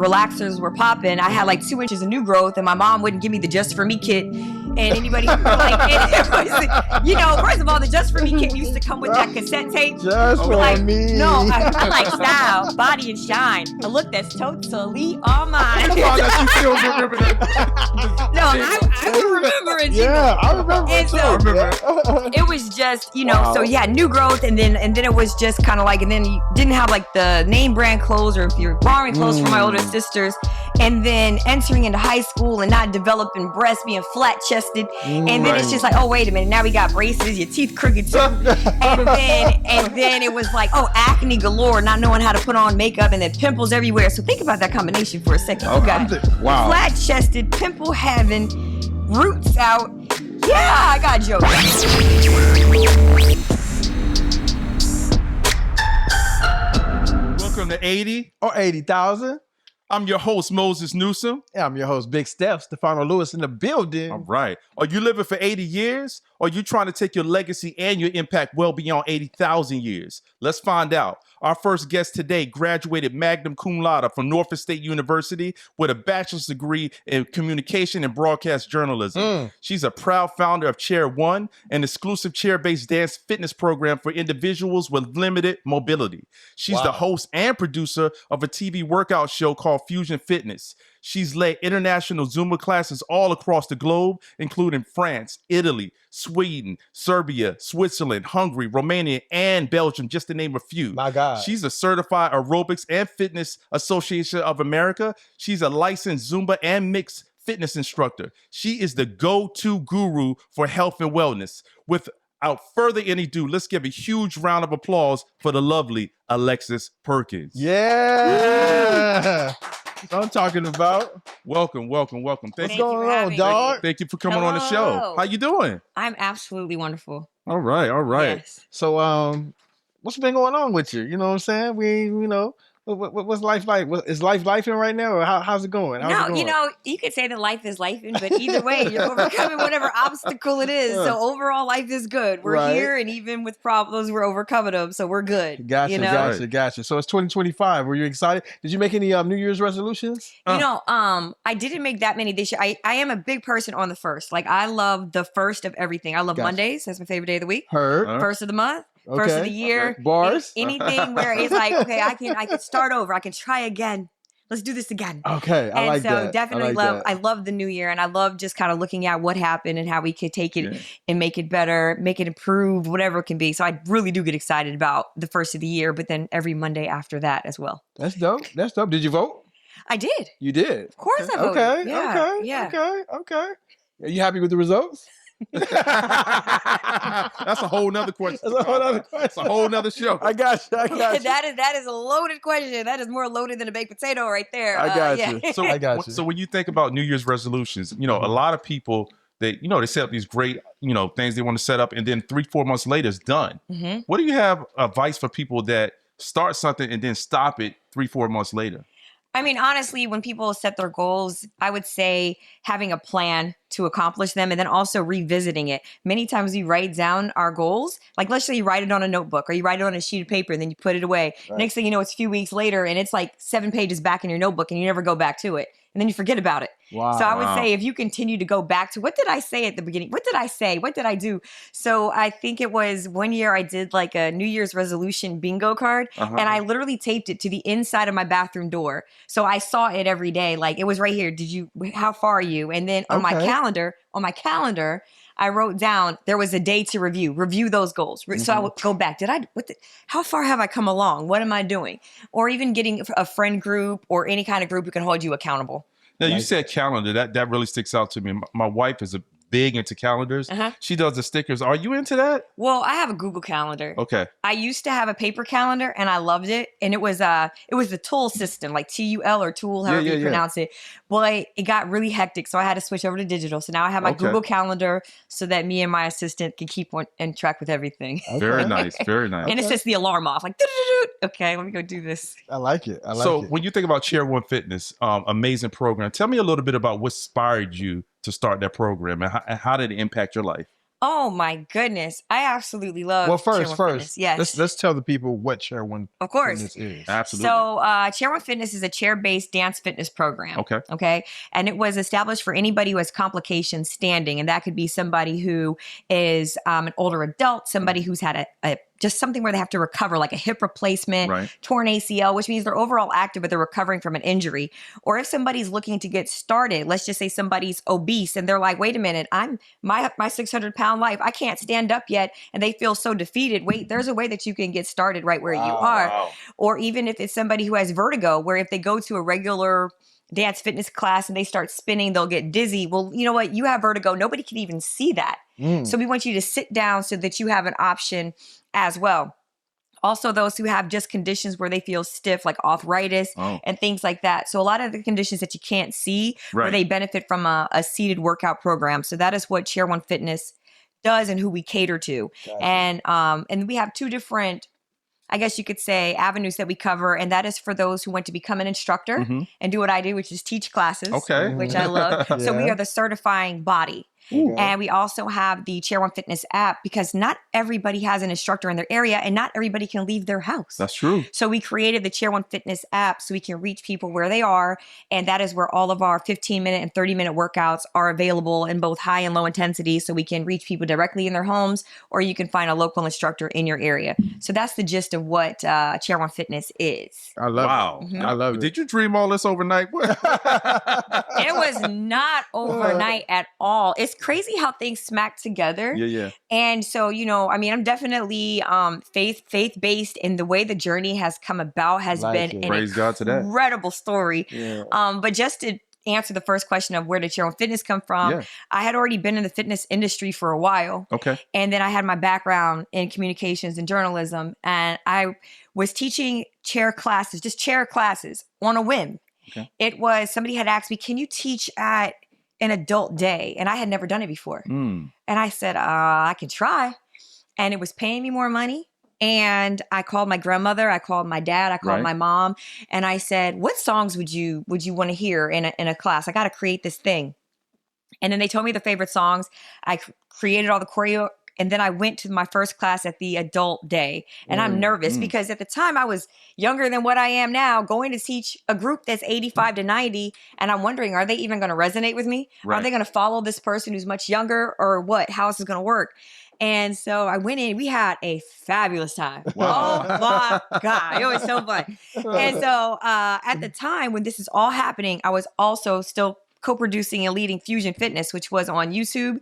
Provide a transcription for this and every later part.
relaxers were popping, I had like 2 inches of new growth, and my mom wouldn't give me the Just For Me kit. And anybody who like it was, you know, first of all, the Just For Me kit used to come with that cassette tape. Just for like, me. No, I like style, body, and shine. A look that's totally all mine. Come on, that you still remember that. No, I remember it. Yeah, I remember it And too. so, I remember. it was just, you know, so yeah, new growth, and then it was just kind of like, and then you didn't have like the name brand clothes, or if you're borrowing clothes from my older sisters, and then entering into high school and not developing breasts, being flat chested, and then it's just like, oh wait a minute, now we got braces, your teeth crooked too, and then it was like, oh, acne galore, not knowing how to put on makeup, and then pimples everywhere. So think about that combination for a second. You got Wow. flat chested, pimple having, roots out. Yeah, I got jokes. Welcome to 80. Or 80,000. I'm your host, Moses Newsom. Yeah, I'm your host, Big Steph, Stefano Lewis in the building. All right. Are you living for 80 years? Or are you trying to take your legacy and your impact well beyond 80,000 years? Let's find out. Our first guest today graduated magna cum laude from Norfolk State University with a bachelor's degree in communication and broadcast journalism. She's a proud founder of Chair One, an exclusive chair-based dance fitness program for individuals with limited mobility. She's the host and producer of a TV workout show called Fusion Fitness. She's led international Zumba classes all across the globe, including France, Italy, Sweden, Serbia, Switzerland, Hungary, Romania, and Belgium, just to name a few. My God. She's a certified aerobics and fitness association of America. She's a licensed Zumba and mixed fitness instructor. She is the go-to guru for health and wellness. Without further ado, let's give a huge round of applause for the lovely Alexis Perkins. Yeah. That's what I'm talking about. Welcome. What's Thank you going for on, having me. dog? Thank you for coming on the show. Hello. How you doing? I'm absolutely wonderful. All right. Yes. So, what's been going on with you? You know what I'm saying? What's life like? Is life lifing right now, or how's it going? You know, you could say that life is lifing, but either way, you're overcoming whatever obstacle it is. So overall, life is good. We're here, and even with problems, we're overcoming them, so we're good. Gotcha, you know? gotcha. So it's 2025. Were you excited? Did you make any New Year's resolutions? You know, I didn't make that many this year. I am a big person on the first. Like, I love the first of everything. I love Mondays. That's my favorite day of the week. Heard. First of the month. First of the year. Bars. Anything where it's like, okay, I can start over. I can try again. Let's do this again. Okay, I like that. Definitely I love the new year, and I love just kind of looking at what happened and how we could take it and make it better, make it improve, whatever it can be. So I really do get excited about the first of the year, but then every Monday after that as well. That's dope. Did you vote? I did. You did. Of course I voted. Okay. Are you happy with the results? That's a whole nother question. That's a whole nother show. I got you. That is a loaded question. That is more loaded than a baked potato right there. I got you. So, I got you. So when you think about New Year's resolutions, you know, a lot of people, they set up these great, things they want to set up, and then 3-4 months later it's done. Mm-hmm. What do you have advice for people that start something and then stop it 3-4 months later? I mean, honestly, when people set their goals, I would say having a plan to accomplish them, and then also revisiting it. Many times we write down our goals. Like, let's say you write it on a notebook or you write it on a sheet of paper and then you put it away. Right. Next thing you know, it's a few weeks later and it's like 7 pages back in your notebook and you never go back to it. And then you forget about it. Wow. So I would say if you continue to go back to, what did I say at the beginning? What did I say? What did I do? So I think it was one year I did like a New Year's resolution bingo card, and I literally taped it to the inside of my bathroom door. So I saw it every day. Like, it was right here. How far are you? And then on my calendar, I wrote down there was a day to review those goals. So I would go back. How far have I come along? What am I doing? Or even getting a friend group or any kind of group who can hold you accountable. Now, you said calendar. That really sticks out to me. My wife is big into calendars. She does the stickers. Are you into that? Well, I have a Google Calendar. Okay. I used to have a paper calendar and I loved it. And it was the Tool system, like TUL or Tool, however you pronounce it. Well, it got really hectic, so I had to switch over to digital. So now I have my Google Calendar so that me and my assistant can keep on track with everything. Okay. Very nice. Very nice. And it sets the alarm off, like, okay, let me go do this. I like it. So when you think about Chair One Fitness, amazing program, tell me a little bit about what inspired you to start that program and how did it impact your life? Oh my goodness. I absolutely love Well, Chair One Fitness. first, Yes. let's tell the people what Chair One Of course. Fitness is. Absolutely. So, Chair One Fitness is a chair-based dance fitness program. Okay. Okay. And it was established for anybody who has complications standing. And that could be somebody who is an older adult, somebody who's had a just something where they have to recover, like a hip replacement, Right. torn ACL, which means they're overall active, but they're recovering from an injury. Or if somebody's looking to get started, let's just say somebody's obese and they're like, wait a minute, I'm my 600-pound life, I can't stand up yet. And they feel so defeated. Wait, there's a way that you can get started right where you are. Wow. Or even if it's somebody who has vertigo, where if they go to a regular dance fitness class and they start spinning, they'll get dizzy. Well, you know what? You have vertigo. Nobody can even see that. So we want you to sit down so that you have an option as well. Also, those who have just conditions where they feel stiff, like arthritis and things like that. So a lot of the conditions that you can't see, where they benefit from a seated workout program. So that is what Chair One Fitness does and who we cater to. Gotcha. And we have two different, I guess you could say, avenues that we cover. And that is for those who want to become an instructor and do what I do, which is teach classes, Okay. which I love. So we are the certifying body. Okay. And we also have the Chair One Fitness app, because not everybody has an instructor in their area and not everybody can leave their house. That's true. So we created the Chair One Fitness app so we can reach people where they are. And that is where all of our 15-minute and 30-minute workouts are available in both high and low intensity. So we can reach people directly in their homes, or you can find a local instructor in your area. So that's the gist of what Chair One Fitness is. I love it. I love it. Did you dream all this overnight? It was not overnight at all. It's crazy how things smack together. Yeah. And so, you know, I mean, I'm definitely faith-based, and the way the journey has come about has been an Praise God to that. incredible story. But just to answer the first question of where did Chair One Fitness come from, I had already been in the fitness industry for a while. Okay. And then I had my background in communications and journalism, and I was teaching chair classes, just chair classes on a whim. Okay. It was, somebody had asked me, can you teach at an adult day? And I had never done it before. And I said, I can try. And it was paying me more money. And I called my grandmother, I called my dad, I called my mom, and I said, what songs would you want to hear in a class? I got to create this thing. And then they told me the favorite songs. I created all the choreo. And then I went to my first class at the adult day. And I'm nervous because at the time I was younger than what I am now, going to teach a group that's 85 to 90. And I'm wondering, are they even going to resonate with me? Are they going to follow this person who's much younger, or what? How is this going to work? And so I went in, we had a fabulous time. Wow. Oh my God. It was so fun. And so at the time when this is all happening, I was also still co-producing and leading Fusion Fitness, which was on YouTube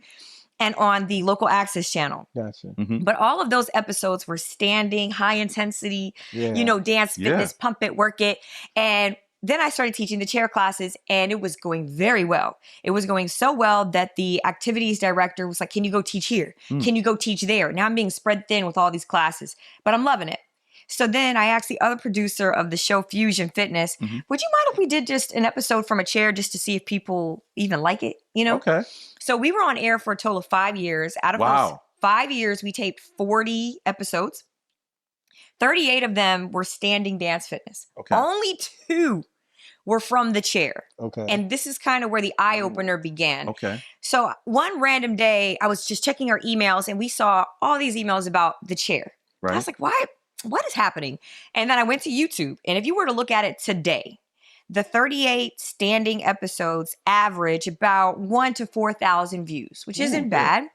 and on the local access channel. Gotcha. But all of those episodes were standing, high intensity, you know, dance, fitness, pump it, work it. And then I started teaching the chair classes, and it was going very well. It was going so well that the activities director was like, can you go teach here? Can you go teach there? Now I'm being spread thin with all these classes, but I'm loving it. So then I asked the other producer of the show, Fusion Fitness, would you mind if we did just an episode from a chair just to see if people even like it, you know? Okay. So we were on air for a total of 5 years. Out of those 5 years, we taped 40 episodes. 38 of them were standing dance fitness. Okay. Only 2 were from the chair. Okay. And this is kind of where the eye opener began. Okay. So one random day, I was just checking our emails, and we saw all these emails about the chair. Right. I was like, why? What is happening? And then I went to YouTube, and if you were to look at it today, the 38 standing episodes average about 1,000 to 4,000 views, which isn't bad.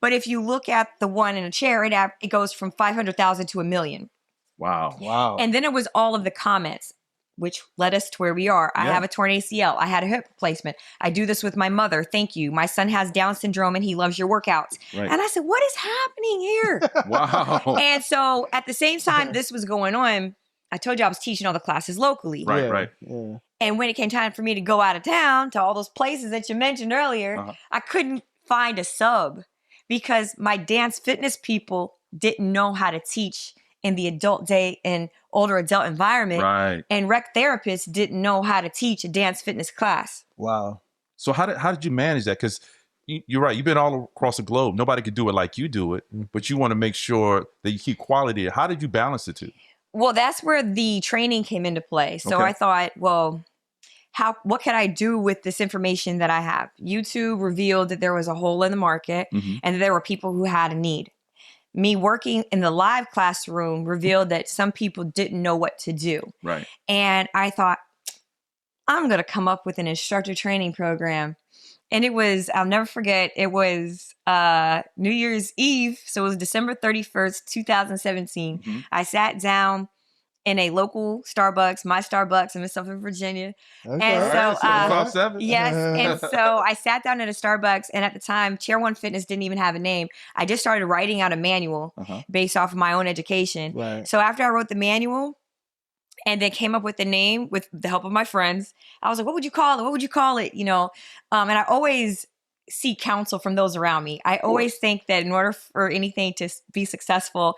But if you look at the one in a chair, it goes from 500,000 to 1 million. Wow. And then it was all of the comments, which led us to where we are. I have a torn ACL. I had a hip replacement. I do this with my mother. Thank you. My son has Down syndrome and he loves your workouts. Right. And I said, what is happening here? Wow. And so at the same time this was going on, I told you I was teaching all the classes locally. Right. Yeah. And when it came time for me to go out of town to all those places that you mentioned earlier, I couldn't find a sub because my dance fitness people didn't know how to teach in the adult day and older adult environment. Right. And rec therapists didn't know how to teach a dance fitness class. Wow. So how did you manage that? Because you're right. You've been all across the globe. Nobody could do it like you do it, but you want to make sure that you keep quality. How did you balance the two? Well, that's where the training came into play. So Okay. I thought, well, what could I do with this information that I have? YouTube revealed that there was a hole in the market and that there were people who had a need. Me working in the live classroom revealed that some people didn't know what to do. Right. And I thought, I'm going to come up with an instructor training program. And it was, I'll never forget, it was New Year's Eve. So it was December 31st, 2017. I sat down in a local Starbucks, my Starbucks in Suffolk, Virginia. Okay. And so, 757. yes. And so I sat down at a Starbucks, and at the time, Chair One Fitness didn't even have a name. I just started writing out a manual based off of my own education. Right. So after I wrote the manual and then came up with the name with the help of my friends, I was like, what would you call it? What would you call it? You know, and I always seek counsel from those around me. I always think that in order for anything to be successful,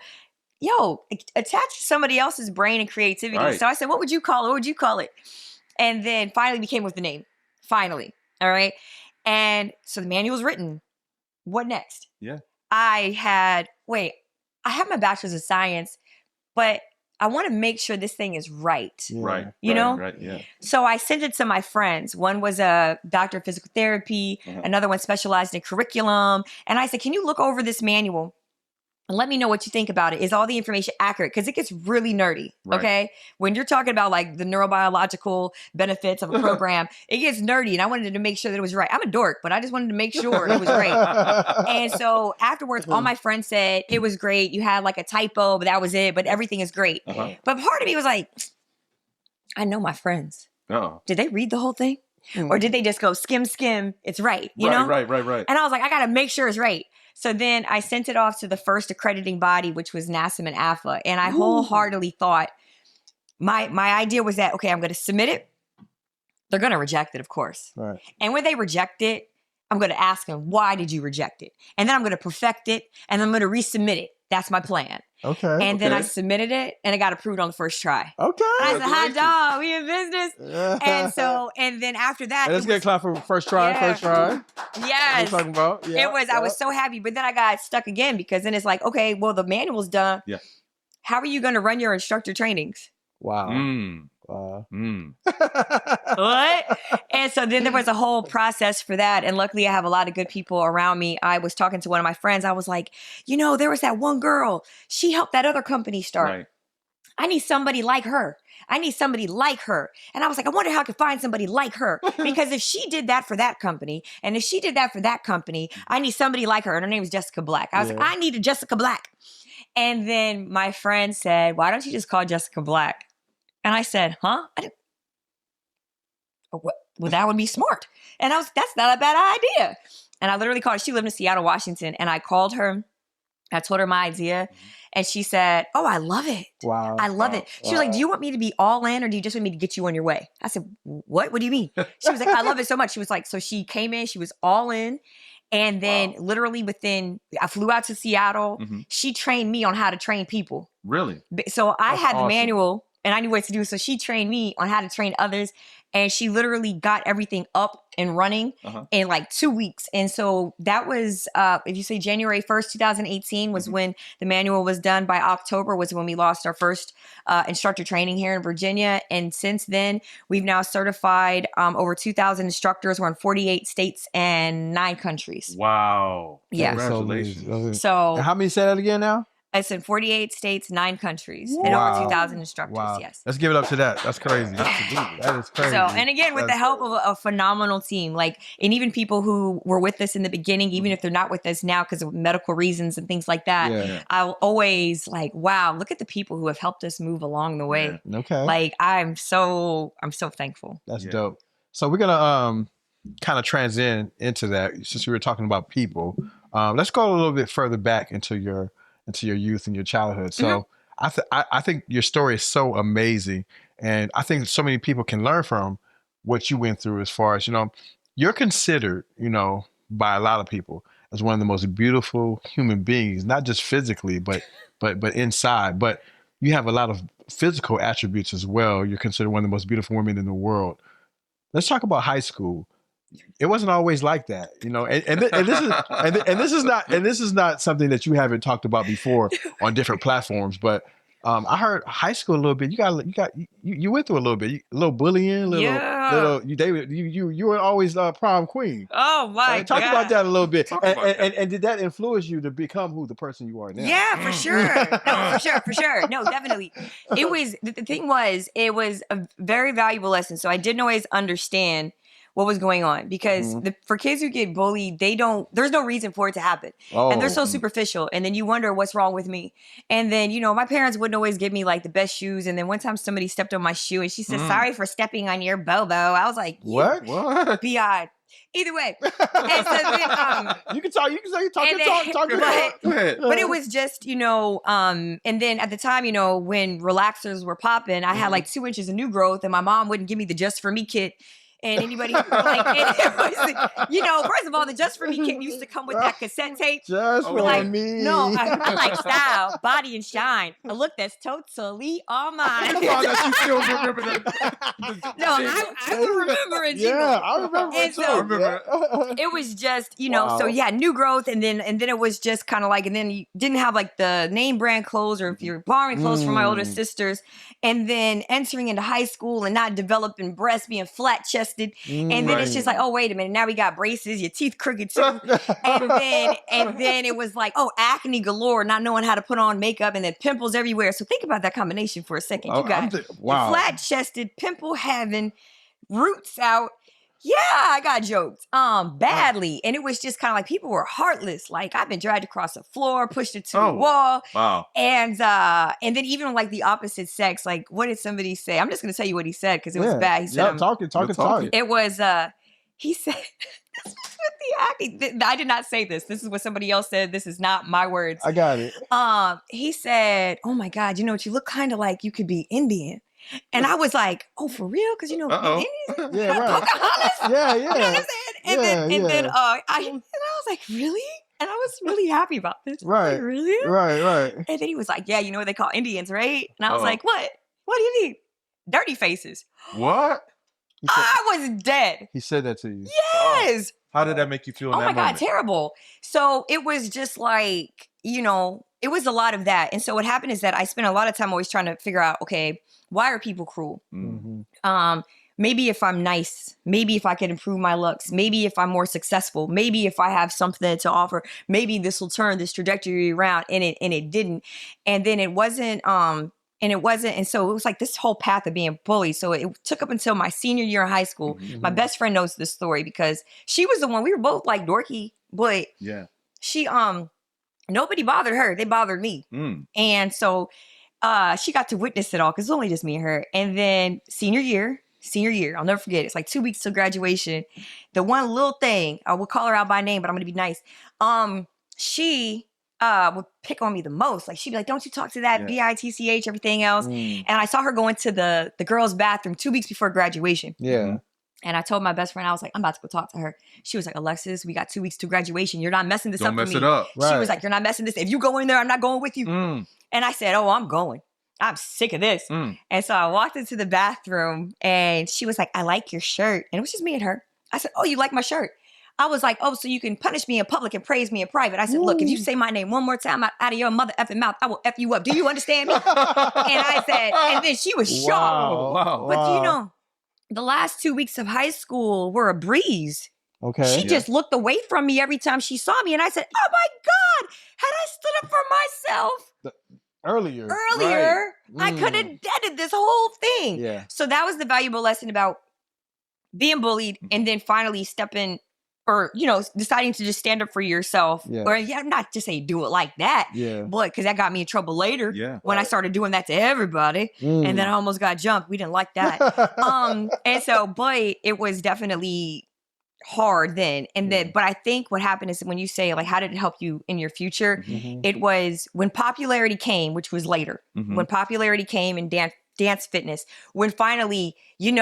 attach somebody else's brain and creativity. Right. So I said, what would you call it? What would you call it? And then finally we came with the name. Finally. All right. And so the manual was written. What next? Yeah. I have my bachelor's of science, but I want to make sure this thing is right. Yeah. Right. You know? Right. Yeah. So I sent it to my friends. One was a doctor of physical therapy. Another one specialized in curriculum. And I said, can you look over this manual and let me know what you think about it? Is all the information accurate? Because it gets really nerdy, okay? When you're talking about like the neurobiological benefits of a program, it gets nerdy. And I wanted to make sure that it was right. I'm a dork, but I just wanted to make sure it was right. And so afterwards, all my friends said, it was great. You had like a typo, but that was it. But everything is great. But part of me was like, I know my friends. Did they read the whole thing? Or did they just go skim, it's right, you know? Right. And I was like, I got to make sure it's right. So then I sent it off to the first accrediting body, which was NASM and AFA. And I wholeheartedly thought, my idea was that, okay, I'm going to submit it. They're going to reject it, of course. Right. And when they reject it, I'm going to ask them, why did you reject it? And then I'm going to perfect it, and I'm going to resubmit it. That's my plan. Okay. And then I submitted it, and it got approved on the first try. Okay. And I said, hi, dog, we in business. And then after that, let's get a clap for first try. Yeah. First try. Yes. What are you talking about? Yeah, I was so happy, but then I got stuck again because then it's like, okay, well, the manual's done. Yeah. How are you going to run your instructor trainings? Wow. What? And so then there was a whole process for that. And luckily I have a lot of good people around me. I was talking to one of my friends. I was like, there was that one girl. She helped that other company start. Right. I need somebody like her. And I was like, I wonder how I could find somebody like her. Because if she did that for that company, and if she did that for that company, I need somebody like her. And her name is Jessica Black. I was like, I need a Jessica Black. And then my friend said, why don't you just call Jessica Black? And I said, huh? Well, that would be smart. And I was, that's not a bad idea. And I literally called her. She lived in Seattle, Washington. And I called her. I told her my idea. And she said, oh, I love it. Wow. I love it. She was like, do you want me to be all in or do you just want me to get you on your way? I said, what? What do you mean? She was like, I love it so much. She was like, so she came in, she was all in. And then literally I flew out to Seattle. She trained me on how to train people. Really? So I That's had the awesome. manual and I knew what to do. So she trained me on how to train others. And she literally got everything up and running in like 2 weeks. And so that was, if you say January 1st, 2018 was when the manual was done. By October was when we lost our first instructor training here in Virginia. And since then, we've now certified over 2,000 instructors. We're in 48 states and 9 countries. Wow. Yeah. Congratulations. So how many say that again now? it's in 48 states, 9 countries, and over 2,000 instructors. Wow. Yes. Let's give it up to that. That's crazy. Absolutely. That is crazy. So, and again, with the help of a phenomenal team, and even people who were with us in the beginning, even if they're not with us now because of medical reasons and things like that, Yeah. I'll always wow, look at the people who have helped us move along the way. Yeah. Okay. I'm so thankful. That's dope. So we're gonna kind of transcend into that since we were talking about people. Let's go a little bit further back into your youth and your childhood. So I think your story is so amazing, and I think so many people can learn from what you went through. As far as you're considered, by a lot of people as one of the most beautiful human beings, not just physically, but inside. But you have a lot of physical attributes as well. You're considered one of the most beautiful women in the world. Let's talk about high school. It wasn't always like that, and this is not something that you haven't talked about before on different platforms. But I heard high school a little bit. You went through a little bit, a little bullying, Yeah. you were always prom queen. Oh my Talk about God. that a little bit. Talk about that. And did that influence you to become who the person you are now? Yeah, for sure. No, for sure. No, definitely. It was, the thing was, it was a very valuable lesson. So I didn't always understand what was going on because for kids who get bullied, there's no reason for it to happen. And they're so superficial. And then you wonder what's wrong with me. And then, my parents wouldn't always give me like the best shoes. And then one time somebody stepped on my shoe and she said, sorry for stepping on your bobo. I was like, What? Beyond. Either way. And so then, you can talk. You can say talk. Go ahead. but it was just, and then at the time, when relaxers were popping, I had like 2 inches of new growth and my mom wouldn't give me the Just For Me kit. And anybody like, and it was, first of all, the Just For Me kit used to come with that cassette tape. Just for like, me. No, I like style, body and shine. A look that's totally all mine. I still remember that. No, I remember it. Yeah, I remember it too. So, I remember. it was just, so yeah, new growth. And then it was just kind of like, and then you didn't have like the name brand clothes or if you're borrowing clothes from my older sisters. And then entering into high school and not developing breasts, being flat chested. And then it's just like, oh, wait a minute. Now we got braces, your teeth crooked too. and then it was like, oh, acne galore, not knowing how to put on makeup and then pimples everywhere. So think about that combination for a second. You got flat chested, pimple having, roots out. Yeah, I got joked badly. And it was just kind of like people were heartless. Like I've been dragged across the floor, pushed into a wall. Wow. And then even like the opposite sex, like what did somebody say? I'm just going to tell you what he said because it was bad. He said, talking. It was, he said, this was with the acting. I did not say this. This is what somebody else said. This is not my words. I got it. He said, oh my God, you look kind of like you could be Indian. And I was like, oh, for real? Because, Indians, yeah, right. Pocahontas? Yeah. You know what I'm saying? And then I was like, really? And I was really happy about this. Right. Like, really? Right. And then he was like, yeah, you know what they call Indians, right? And I was like, what? What do you mean? Dirty faces. What? I was dead. He said that to you. Yes. How did that make you feel in that moment? Oh my God, terrible. So it was just like, it was a lot of that. And so what happened is that I spent a lot of time always trying to figure out, okay, why are people cruel? Maybe if I'm nice, maybe if I can improve my looks, maybe if I'm more successful, maybe if I have something to offer, maybe this will turn this trajectory around. And it didn't. And then it wasn't, and so it was like this whole path of being bullied. So it took up until my senior year in high school. My best friend knows this story because she was the one, we were both like dorky, but she, nobody bothered her. They bothered me. And so she got to witness it all because it's only just me and her. And then senior year, I'll never forget. It's like 2 weeks till graduation. The one little thing, I will call her out by name, but I'm going to be nice. She would pick on me the most. Like she'd be like, don't you talk to that bitch, everything else. And I saw her go into the girls' bathroom 2 weeks before graduation. Yeah. And I told my best friend, I was like, I'm about to go talk to her. She was like, Alexis, we got 2 weeks to graduation. You're not messing this up for me. Don't mess it up. She was like, you're not messing this. If you go in there, I'm not going with you. And I said, oh, I'm going. I'm sick of this. And so I walked into the bathroom and she was like, I like your shirt. And it was just me and her. I said, oh, you like my shirt? I was like, oh, so you can punish me in public and praise me in private. I said, look, if you say my name one more time out of your mother effing mouth, I will F you up. Do you understand me? And I said, and then she was shocked. Wow. But the last 2 weeks of high school were a breeze. Okay. She just looked away from me every time she saw me. And I said, oh my God, had I stood up for myself earlier, right. I could have deaded this whole thing. Yeah. So that was the valuable lesson about being bullied and then finally stepping or, deciding to just stand up for yourself. Yeah. Or not to say do it like that. Yeah. But because that got me in trouble later when I started doing that to everybody. And then I almost got jumped. We didn't like that. And so, but it was definitely hard then. And then, but I think what happened is when you say like, how did it help you in your future? It was when popularity came, which was later, when popularity came in dance fitness, when finally, you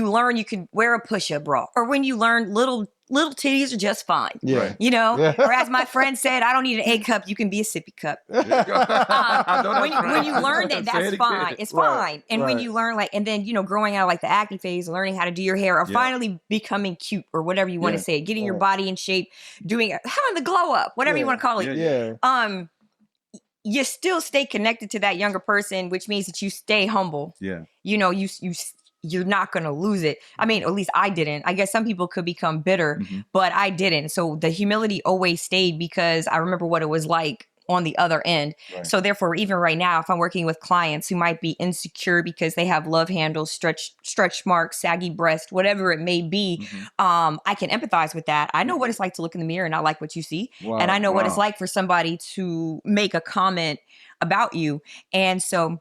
learn you can wear a push-up bra, or when you learn little titties are just fine. Yeah. Or as my friend said, I don't need an A cup. You can be a sippy cup. When you learn that, that's fine. It's fine. And when you learn and then, growing out like the acne phase, learning how to do your hair, or finally becoming cute or whatever you want to say, getting your body in shape, having the glow up, whatever you want to call it. you still stay connected to that younger person, which means that you stay humble. Yeah. You know, you're not going to lose it. I mean, at least I didn't. I guess some people could become bitter, but I didn't. So the humility always stayed because I remember what it was like on the other end. Right. So therefore, even right now, if I'm working with clients who might be insecure because they have love handles, stretch marks, saggy breast, whatever it may be, I can empathize with that. I know what it's like to look in the mirror and not like what you see. Wow. And I know what it's like for somebody to make a comment about you. And so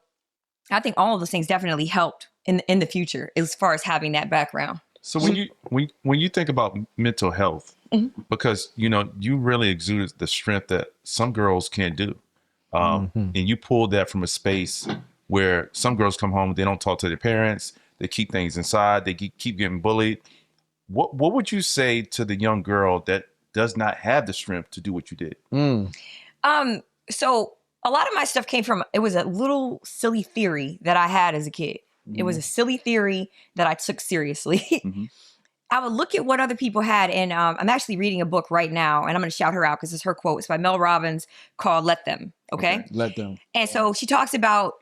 I think all of those things definitely helped in the future as far as having that background. So when you think about mental health, because you really exuded the strength that some girls can't do, and you pulled that from a space where some girls come home, they don't talk to their parents, they keep things inside, they keep getting bullied. What would you say to the young girl that does not have the strength to do what you did? So a lot of my stuff came from, it was a little silly theory that I had as a kid. It was a silly theory that I took seriously. I would look at what other people had, and I'm actually reading a book right now, and I'm going to shout her out because it's her quote. It's by Mel Robbins called "Let Them." Okay, Let them. And so she talks about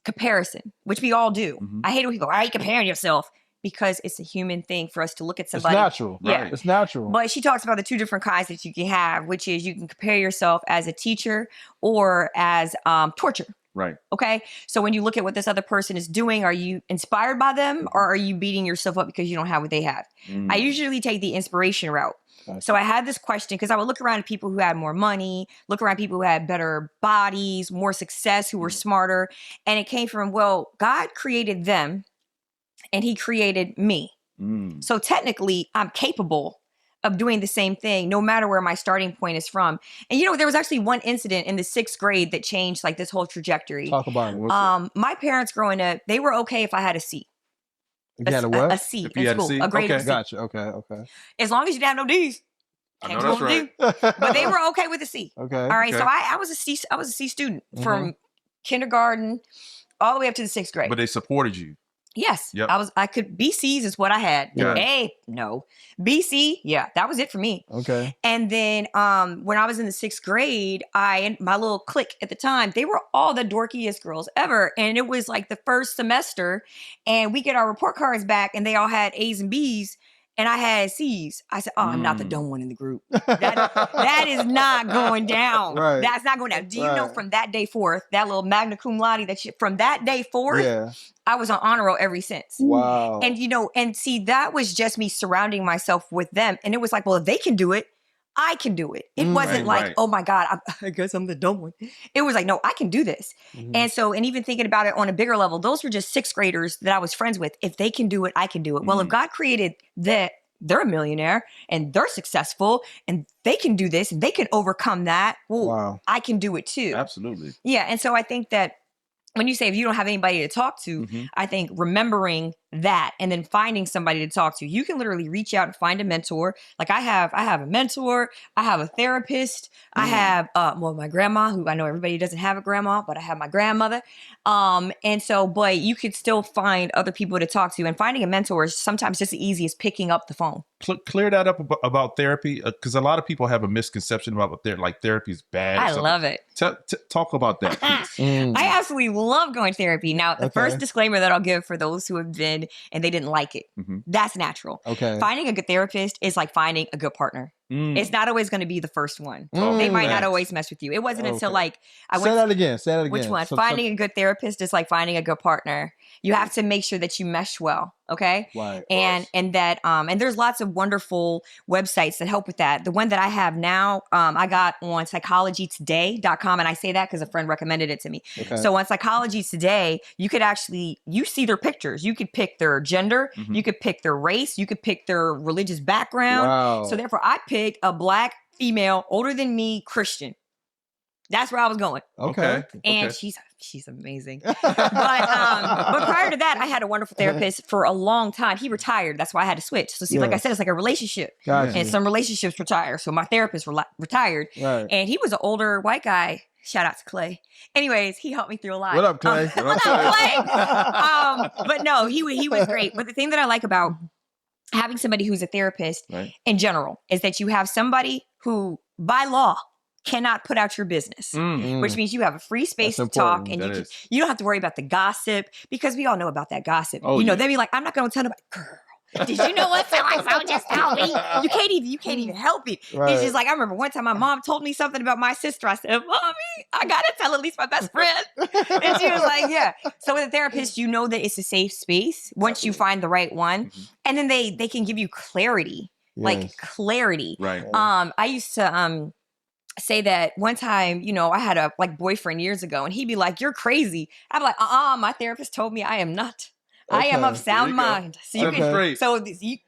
comparison, which we all do. I hate when people go, "Why are you comparing yourself?" Because it's a human thing for us to look at somebody. It's natural. Yeah. Right. It's natural. But she talks about the two different kinds that you can have, which is you can compare yourself as a teacher or as torture. Right. Okay. So when you look at what this other person is doing, are you inspired by them or are you beating yourself up because you don't have what they have? I usually take the inspiration route. Gotcha. So I had this question because I would look around at people who had more money, look around people who had better bodies, more success, who were smarter. And it came from, well, God created them and he created me. So technically I'm capable of doing the same thing, no matter where my starting point is from. And there was actually one incident in the 6th grade that changed like this whole trajectory. Talk about it. My parents growing up, they were okay if I had a C. You had a what? A C If you in had a school, C? a grade Okay. of a C. Gotcha. Okay. As long as you didn't have no D's. I Can't know go that's with right. D. But they were okay with a C. Okay. All right. Okay. So I was a C student from kindergarten all the way up to the 6th grade. But they supported you. Yes. Yep. I could, BCs is what I had. Got it. A, no. BC, yeah, that was it for me. Okay. And then when I was in the 6th grade, my little clique at the time, they were all the dorkiest girls ever. And it was like the first semester and we get our report cards back and they all had A's and B's and I had C's. I said, I'm not the dumb one in the group. That is not going down. Right. That's not going down. Do you know from that day forth, that little magna cum laude, from that day forth, Yeah. I was on honor roll ever since. Wow. And and see, that was just me surrounding myself with them. And it was like, well, if they can do it, I can do it. It wasn't Right, like, right. oh my God, I guess I'm the dumb one. It was like, no, I can do this. And so, and even thinking about it on a bigger level, those were just 6th graders that I was friends with. If they can do it, I can do it. Well, if God created that, they're a millionaire and they're successful and they can do this and they can overcome that. Well, Wow. I can do it too. Absolutely. Yeah. And so I think that when you say if you don't have anybody to talk to, I think remembering that and then finding somebody to talk to, you can literally reach out and find a mentor. Like I have a mentor, I have a therapist, I have my grandma, who I know everybody doesn't have a grandma, but I have my grandmother. And so, but you could still find other people to talk to, and finding a mentor is sometimes just as easy as picking up the phone. Clear that up about therapy, because a lot of people have a misconception about therapy is bad. I love it. Talk about that, please. I absolutely love going to therapy. Now, the first disclaimer that I'll give for those who have been and they didn't like it, that's natural. Okay. Finding a good therapist is like finding a good partner. It's not always going to be the first one. They might not always mess with you. It wasn't until like I went. Say that again. Say that again. Which one? So- Finding a good therapist is like finding a good partner. You have to make sure that you mesh well. Okay. Right. And that and there's lots of wonderful websites that help with that. The one that I have now, I got on psychologytoday.com, and I say that because a friend recommended it to me. Okay. So on Psychology Today, you could actually see their pictures. You could pick their gender, you could pick their race, you could pick their religious background. Wow. So therefore, I picked a Black female, older than me, Christian. That's where I was going. Okay. And she's amazing. But prior to that, I had a wonderful therapist for a long time. He retired. That's why I had to switch. So see, like I said, it's like a relationship. Gotcha. And some relationships retire. So my therapist retired. Right. And he was an older white guy. Shout out to Clay. Anyways, he helped me through a lot. What up, Clay? What's up, Clay? But no, he was great. But the thing that I like about having somebody who's a therapist in general is that you have somebody who, by law, cannot put out your business, which means you have a free space That's to talk, important. and you don't have to worry about the gossip, because we all know about that gossip. Oh, they'd be like, I'm not going to tell nobody. Girl, did you know what so-and-so just told me? You can't even help it. Right. It's just like, I remember one time my mom told me something about my sister. I said, Mommy, I got to tell at least my best friend. And she was like, yeah. So with a therapist, you know that it's a safe space once you find the right one. And then they can give you clarity, like clarity. Right. I used to say that one time, I had a boyfriend years ago, and he'd be like, you're crazy. I'd be like, my therapist told me I am not. I am of sound mind. So you can,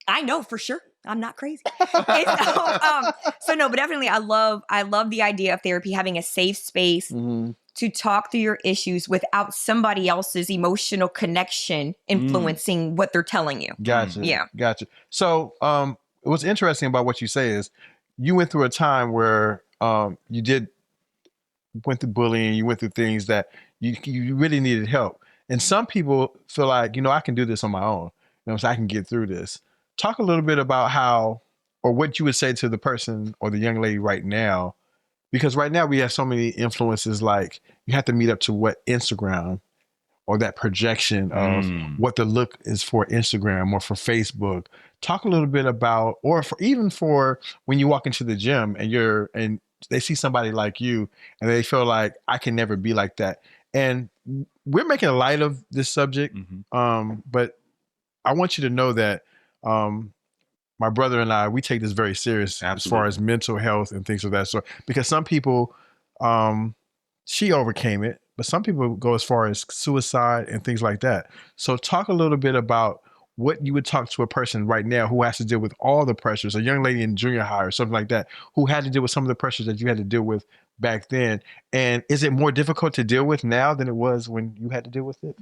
I know for sure I'm not crazy. So no, but definitely I love the idea of therapy having a safe space to talk through your issues without somebody else's emotional connection influencing what they're telling you. Gotcha. Yeah. Gotcha. So what's interesting about what you say is you went through a time where you went through bullying, you went through things that you really needed help. And some people feel like, I can do this on my own. So I can get through this. Talk a little bit about how, or what you would say to the person or the young lady right now, because right now we have so many influences, like you have to meet up to what Instagram or that projection of what the look is for Instagram or for Facebook. Talk a little bit about, or even for when you walk into the gym and they see somebody like you and they feel like I can never be like that. And we're making light of this subject, but I want you to know that my brother and I, we take this very serious as far as mental health and things of that sort. Because some people, she overcame it, but some people go as far as suicide and things like that. So talk a little bit about what you would talk to a person right now who has to deal with all the pressures, a young lady in junior high or something like that, who had to deal with some of the pressures that you had to deal with back then. And is it more difficult to deal with now than it was when you had to deal with it?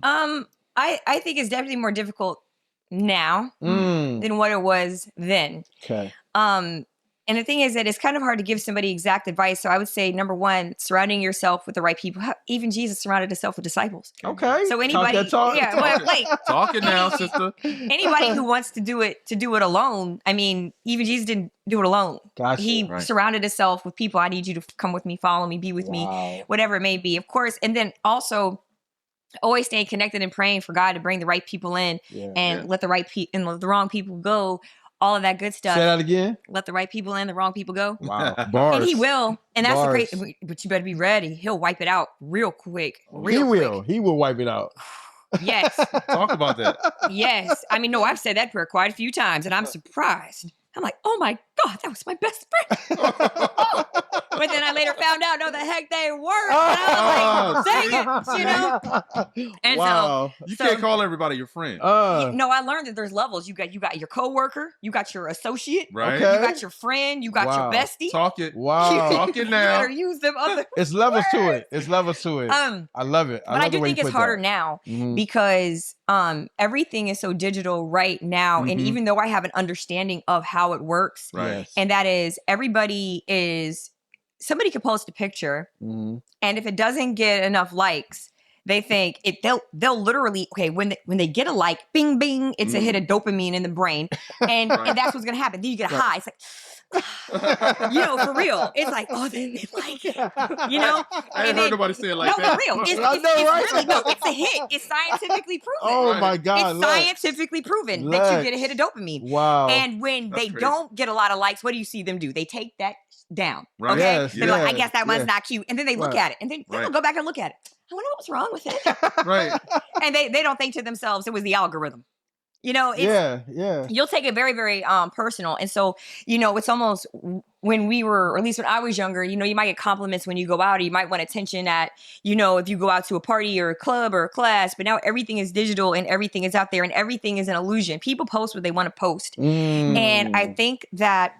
I think it's definitely more difficult now than what it was then. Okay. And the thing is that it's kind of hard to give somebody exact advice. So I would say, number one, surrounding yourself with the right people. Even Jesus surrounded himself with disciples. Okay. So anybody, Talking now, sister. Anybody who wants to do it alone. I mean, even Jesus didn't do it alone. Gotcha. He surrounded himself with people. I need you to come with me, follow me, be with me, whatever it may be. Of course, and then also always staying connected and praying for God to bring the right people in and let the let the wrong people go. All of that good stuff. Say that again. Let the right people in, the wrong people go. Wow. Bars. And he will. And that's Bars. the great, but you better be ready. He'll wipe it out real quick. He will wipe it out. Yes. Talk about that. Yes. I mean, no, I've said that prayer quite a few times, and I'm surprised. I'm like, oh my God, that was my best friend. But then I later found out, no, the heck they weren't. And I was like, dang it, And you can't call everybody your friend. No, I learned that there's levels. You got your coworker, you got your associate, right? You got your friend, you got your bestie. Talk it. Wow. Talk it now. You better use them other It's levels to it. It's levels to it. I love it. But I do think it's harder now because everything is so digital right now. And even though I have an understanding of how it works, and that is somebody could post a picture, and if it doesn't get enough likes, they think they'll literally, when they get a like, bing bing, it's a hit of dopamine in the brain, and that's what's gonna happen. Then you get a high. It's like, for real. It's like, oh, they like it. I ain't heard nobody say it like that. No, for real. It's really, it's a hit. It's scientifically proven. Oh my God. It's scientifically proven that you get a hit of dopamine. Wow. And when they don't get a lot of likes, what do you see them do? They take that down. Right. Okay. Yes, They're like, I guess that one's not cute. And then they look at it, and then they'll go back and look at it. I wonder what was wrong with it. Right. And they don't think to themselves, it was the algorithm. It's, you'll take it very, very personal. And so, it's almost when we were, or at least when I was younger, you might get compliments when you go out, or you might want attention at, if you go out to a party or a club or a class, but now everything is digital and everything is out there and everything is an illusion. People post what they want to post. And I think that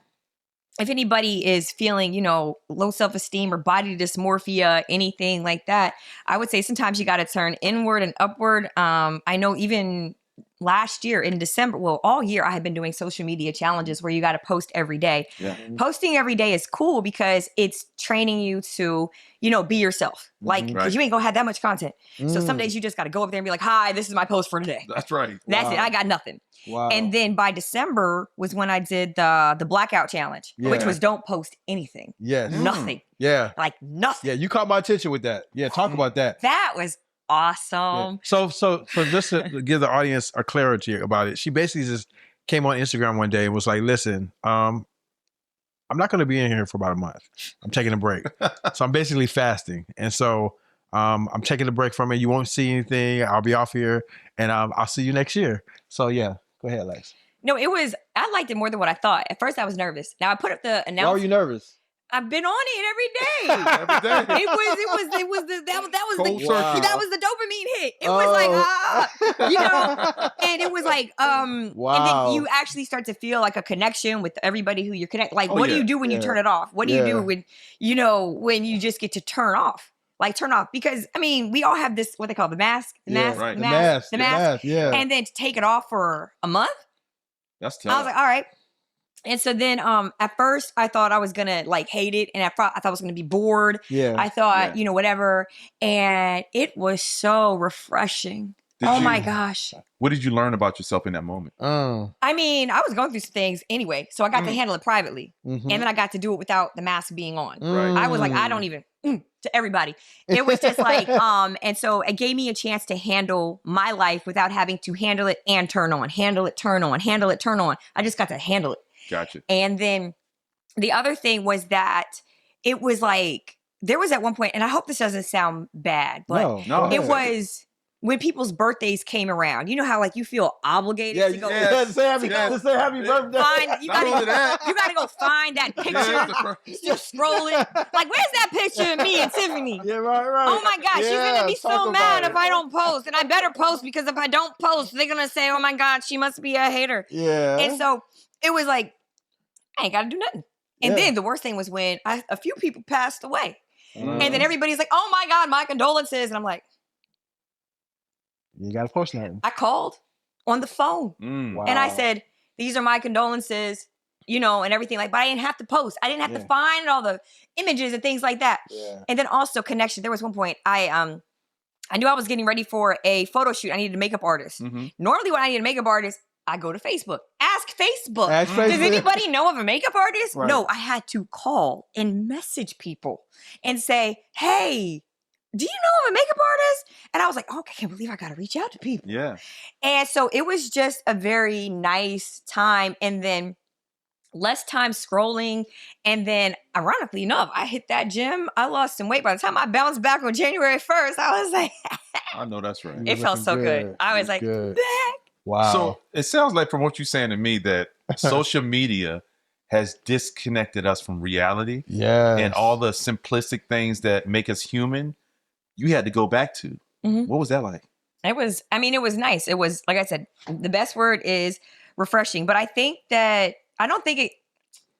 if anybody is feeling, low self-esteem or body dysmorphia, anything like that, I would say sometimes you got to turn inward and upward. I know even last year in December, well, all year I had been doing social media challenges where you got to post every day. Yeah. Posting every day is cool because it's training you to, be yourself. Like, because you ain't gonna have that much content. So some days you just got to go up there and be like, hi, this is my post for today. That's right. That's it. I got nothing. Wow. And then by December was when I did the blackout challenge, which was don't post anything. Yes. Nothing. Yeah. Like nothing. Yeah. You caught my attention with that. Yeah. Talk about that. That was awesome. Yeah. So just to give the audience a clarity about it, she basically just came on Instagram one day and was like, listen, I'm not going to be in here for about a month. I'm taking a break. So I'm basically fasting. And so I'm taking a break from it. You won't see anything. I'll be off here and I'll see you next year. So yeah, go ahead, Lex. No, I liked it more than what I thought. At first I was nervous. Now I put up the announcement. Why were you nervous? I've been on it every day. Every day. That was Cold the turkey. that was the dopamine hit. It was like and it was like and then you actually start to feel like a connection with everybody who you're connected. Like what do you do when you turn it off? What do you do when when you just get to turn off? Like turn off, because I mean we all have this what they call the mask, the mask, yeah. And then to take it off for a month. That's tough. I was like, all right. And so then at first I thought I was gonna like hate it, and I thought I was gonna be bored. Yeah. I thought, whatever. And it was so refreshing. My gosh. What did you learn about yourself in that moment? I mean, I was going through some things anyway, so I got to handle it privately. And then I got to do it without the mask being on. Right. I was like, I don't even to everybody. It was just like, and so it gave me a chance to handle my life without having to handle it and turn on, handle it, turn on, handle it, turn on. I just got to handle it. Gotcha. And then the other thing was that it was like, there was at one point, and I hope this doesn't sound bad, but No. it was when people's birthdays came around. You know how like you feel obligated to go. Say happy birthday. You gotta go find that picture. Just scroll it. Like, where's that picture of me and Tiffany? Yeah, right. Oh my gosh, she's gonna be so mad if I don't post. And I better post, because if I don't post, they're gonna say, oh my God, she must be a hater. Yeah. And so it was like, I ain't gotta do nothing. And then the worst thing was when a few people passed away. And then everybody's like, oh my God, my condolences. And I'm like, you gotta post nothing. I called on the phone. Wow. And I said, these are my condolences, and everything like, but I didn't have to post. I didn't have to find all the images and things like that. Yeah. And then also connection. There was one point I knew I was getting ready for a photo shoot. I needed a makeup artist. Normally when I need a makeup artist, I go to Facebook. Ask Facebook. Does anybody know of a makeup artist? Right. No, I had to call and message people and say, hey, do you know of a makeup artist? And I was like, oh, I can't believe I got to reach out to people. Yeah. And so it was just a very nice time. And then less time scrolling. And then ironically enough, I hit that gym. I lost some weight. By the time I bounced back on January 1st, I was like, I know that's right. it felt so good. I was like, back. Wow. So it sounds like from what you're saying to me that social media has disconnected us from reality. Yeah. And all the simplistic things that make us human, you had to go back to. What was that like? It was nice. It was, like I said, the best word is refreshing. But I don't think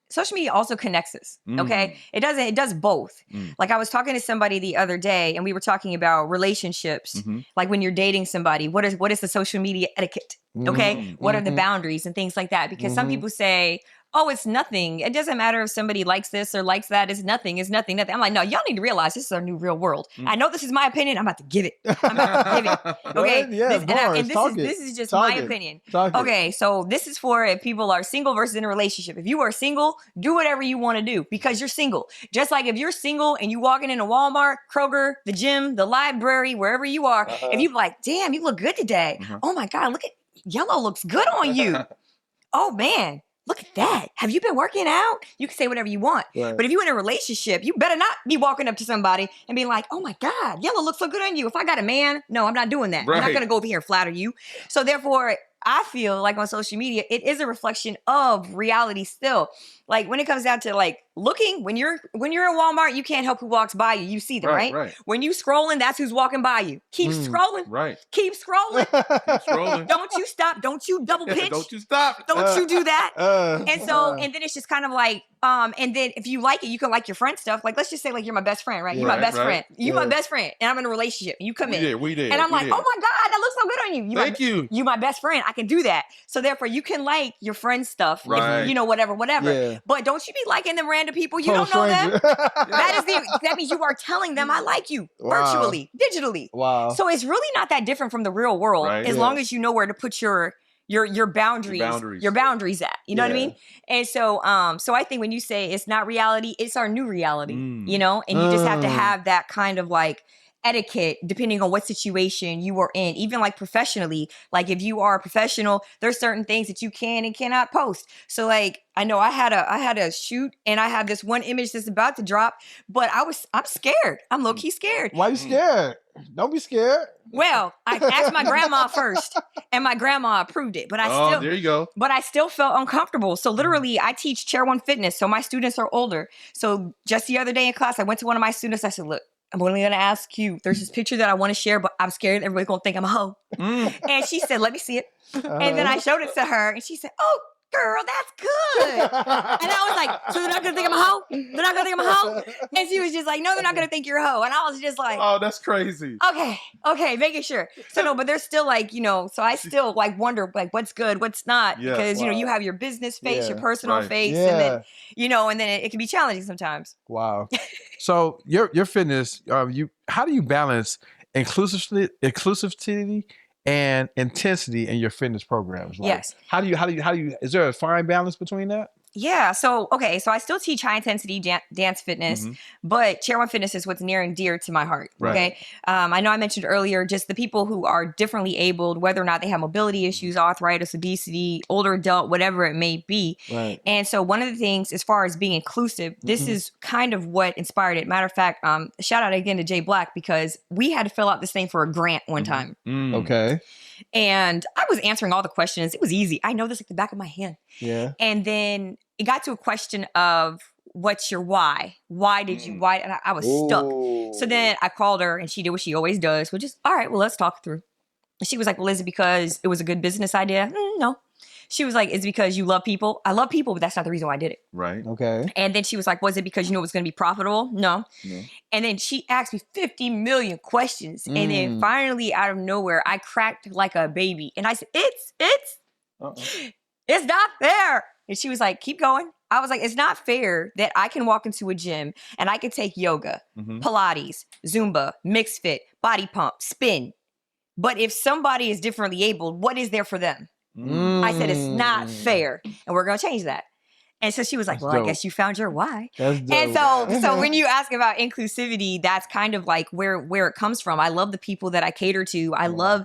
social media also connects us. Okay. It does both. Like I was talking to somebody the other day and we were talking about relationships. Like when you're dating somebody, what is the social media etiquette? Okay. What are the boundaries and things like that? Because some people say, oh, it's nothing. It doesn't matter if somebody likes this or likes that. It's nothing. It's nothing. Nothing. I'm like, no, y'all need to realize this is our new real world. I know this is my opinion. I'm about to give it. Okay. This is just my opinion. Okay. So this is for if people are single versus in a relationship. If you are single, do whatever you want to do because you're single. Just like if you're single and you walking into Walmart, Kroger, the gym, the library, wherever you are, if you like, damn, you look good today. Oh my God, look at yellow looks good on you. Oh man. Look at that. Have you been working out? You can say whatever you want. Right. But if you're in a relationship, you better not be walking up to somebody and be like, oh my God, yellow looks so good on you. If I got a man, no, I'm not doing that. Right. I'm not going to go over here and flatter you. So therefore, I feel like on social media, it is a reflection of reality still. Like when it comes down to like looking when you're in Walmart, you can't help who walks by you. You see them, right? Right. When you scrolling, that's who's walking by you. Keep scrolling. Right. Keep scrolling. Keep scrolling. Don't you stop. Don't you double pinch. Don't you stop. Don't you do that. And so, and and then it's just kind of like, and then if you like it, you can like your friend stuff. Like, let's just say like you're my best friend, right? You're my best friend. You my best friend. And I'm in a relationship. And you come in. We did. And I'm like, oh my God, that looks so good on you. Thank you. You my best friend. I can do that. So therefore you can like your friend's stuff. Right. If, you know, whatever. Yeah. But don't you be liking them random people. You don't know them. That means you are telling them I like you virtually, digitally. Wow. So it's really not that different from the real world, Right. as long as you know where to put your boundaries at. You know what I mean? And so so I think when you say it's not reality, it's our new reality, you know? And you just have to have that kind of like etiquette depending on what situation you are in, even like professionally. Like if you are a professional, there's certain things that you can and cannot post. So like I know I had a shoot and I have this one image that's about to drop, but I'm scared. I'm low-key scared. Why you scared? Don't be scared. Well, I asked my grandma first and my grandma approved it, but There you go. but I still felt uncomfortable. So literally I teach Chair 1 fitness. So my students are older. So just the other day in class, I went to one of my students. I said, look, I'm only going to ask you. There's this picture that I want to share, but I'm scared everybody's going to think I'm a hoe. And she said, let me see it. And then I showed it to her and she said, oh, girl, that's good. And I was like, so they're not going to think I'm a hoe? They're not going to think I'm a hoe? And she was just like, no, they're not going to think you're a hoe. And I was just like, Oh, that's crazy. okay, making sure. So no, but there's still like, you know, so I still like wonder like what's good, what's not, Yeah. because, you know, you have your business face, your personal Right. face, Yeah. and then, you know, and then it can be challenging sometimes. Wow. So your fitness, how do you balance inclusivity and intensity in your fitness programs? Like, Yes. How do you? Is there a fine balance between that? Yeah. So, okay. So I still teach high intensity dance fitness, but Chair 1 fitness is what's near and dear to my heart. Right. Okay. I know I mentioned earlier, just the people who are differently abled, whether or not they have mobility issues, arthritis, obesity, older adult, whatever it may be. Right. And so one of the things as far as being inclusive, this is kind of what inspired it. Matter of fact, shout out again to Jay Black, because we had to fill out this thing for a grant one time. Okay. And I was answering all the questions. It was easy. I know this like the back of my hand. Yeah. And then it got to a question of what's your why? Why did you, why? And I was stuck. So then I called her and she did what she always does, which is, all right, well, let's talk through. And she was like, well, is it because it was a good business idea? No. She was like, it's because you love people. I love people, but that's not the reason why I did it. Right. Okay. And then she was like, was it because you know it was going to be profitable? No. And then she asked me 50 million questions. And then finally, out of nowhere, I cracked like a baby. And I said, it's not fair. And she was like, keep going. I was like, it's not fair that I can walk into a gym and I can take yoga, Pilates, Zumba, mixed fit, body pump, spin. But if somebody is differently abled, what is there for them? I said, it's not fair. And we're going to change that. And so she was like, That's well, dope. I guess you found your why. That's dope. And so when you ask about inclusivity, that's kind of like where it comes from. I love the people that I cater to. I love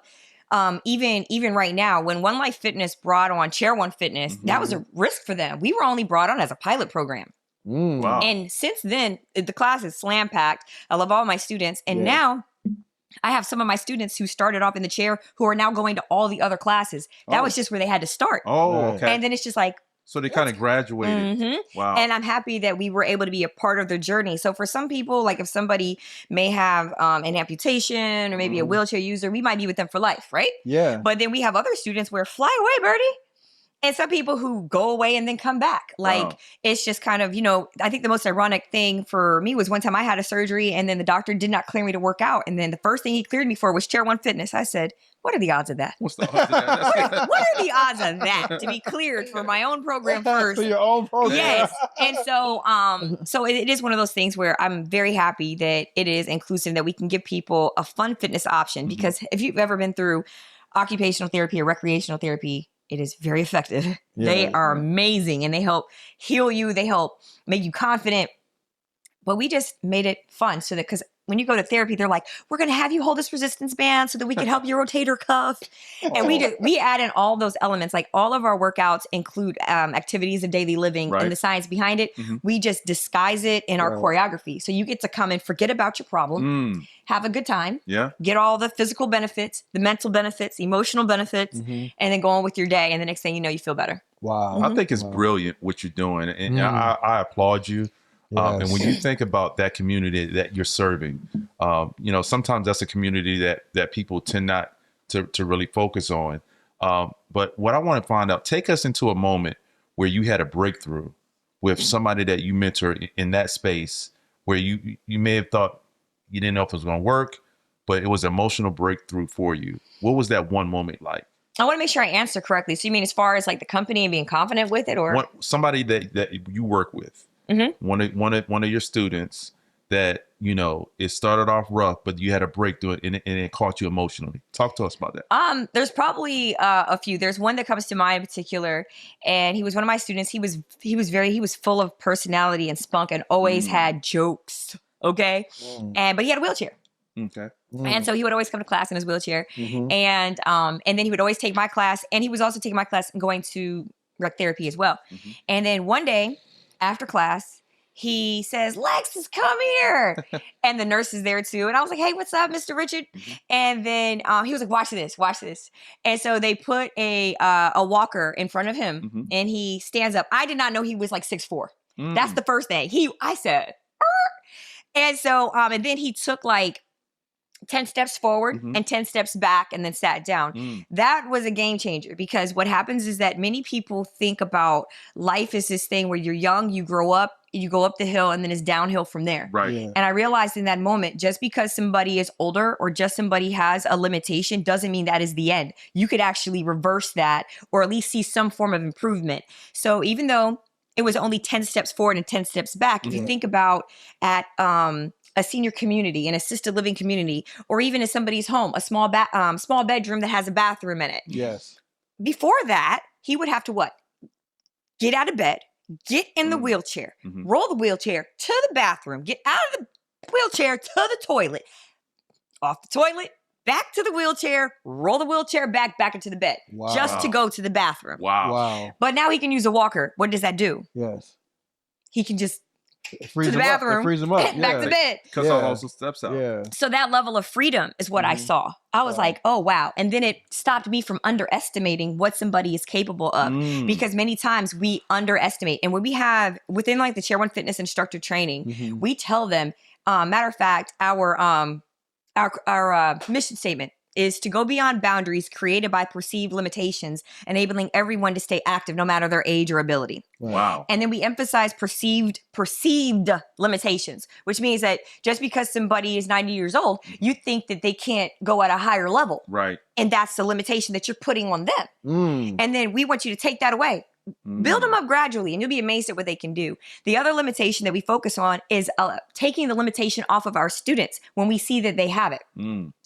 even right now, when One Life Fitness brought on Chair 1 Fitness, that was a risk for them. We were only brought on as a pilot program. Wow. And since then, the class is slam packed. I love all my students. And now I have some of my students who started off in the chair who are now going to all the other classes. That was just where they had to start. Oh, okay. And then it's just like, So they kind of graduated. Wow. and I'm happy that we were able to be a part of their journey. So for some people, like if somebody may have an amputation or maybe a wheelchair user, we might be with them for life, right? Yeah. But then we have other students where fly away, birdie. And some people who go away and then come back. Like, it's just kind of, you know, I think the most ironic thing for me was one time I had a surgery and then the doctor did not clear me to work out. And then the first thing he cleared me for was Chair 1 Fitness. I said, what are the odds of that? What's the odds of that? What are the odds of that to be cleared for my own program first? For your own program. Yes. And so so it is one of those things where I'm very happy that it is inclusive, that we can give people a fun fitness option. Because if you've ever been through occupational therapy or recreational therapy, it is very effective. They are amazing and they help heal you. They help make you confident. But we just made it fun so that, because when you go to therapy, they're like, we're going to have you hold this resistance band so that we can help your rotator cuff. And we add in all those elements. Like all of our workouts include activities of daily living and the science behind it. We just disguise it in our choreography. So you get to come and forget about your problem, have a good time, get all the physical benefits, the mental benefits, emotional benefits, and then go on with your day. And the next thing you know, you feel better. Wow. I think it's brilliant what you're doing. And I applaud you. And when you think about that community that you're serving, sometimes that's a community that people tend not to really focus on. But what I want to find out, take us into a moment where you had a breakthrough with somebody that you mentor in that space where you may have thought you didn't know if it was going to work, but it was an emotional breakthrough for you. What was that one moment like? I want to make sure I answer correctly. So you mean as far as like the company and being confident with it, or somebody that you work with, one of your students that, it started off rough, but you had a breakthrough and it caught you emotionally. Talk to us about that. There's probably a few. There's one that comes to mind in particular, and he was one of my students. He was full of personality and spunk and always had jokes. Okay. But he had a wheelchair. Okay. And so he would always come to class in his wheelchair. And then he would always take my class, and he was also taking my class and going to rec therapy as well. And then one day after class, he says, "Lexus, come here." And the nurse is there too. And I was like, "Hey, what's up, Mr. Richard?" And then he was like, watch this. And so they put a walker in front of him, and he stands up. I did not know he was like 6'4". That's the first thing. I said, "Arr!" And so, and then he took like 10 steps forward and 10 steps back and then sat down. That was a game changer, because what happens is that many people think about life as this thing where you're young, you grow up, you go up the hill, and then it's downhill from there. Right. Yeah. And I realized in that moment, just because somebody is older or just somebody has a limitation doesn't mean that is the end. You could actually reverse that, or at least see some form of improvement. So even though it was only 10 steps forward and 10 steps back, if you think about at a senior community, an assisted living community, or even in somebody's home, a small bedroom that has a bathroom in it. Yes. Before that, he would have to what? Get out of bed, get in the wheelchair, roll the wheelchair to the bathroom, get out of the wheelchair to the toilet, off the toilet, back to the wheelchair, roll the wheelchair back into the bed, just to go to the bathroom. Wow. But now he can use a walker. What does that do? Yes. He can just Freeze to the them up. bathroom, It frees them up. back to bed. Cuts all those steps out. Yeah. So that level of freedom is what I saw. I was like, oh, wow. And then it stopped me from underestimating what somebody is capable of, because many times we underestimate. And when we have within like the Chair One Fitness instructor training, we tell them, matter of fact, our mission statement is to go beyond boundaries created by perceived limitations, enabling everyone to stay active no matter their age or ability. Wow. And then we emphasize perceived limitations, which means that just because somebody is 90 years old, you think that they can't go at a higher level. Right. And that's the limitation that you're putting on them. And then we want you to take that away. Build them up gradually, and you'll be amazed at what they can do. The other limitation that we focus on is taking the limitation off of our students when we see that they have it.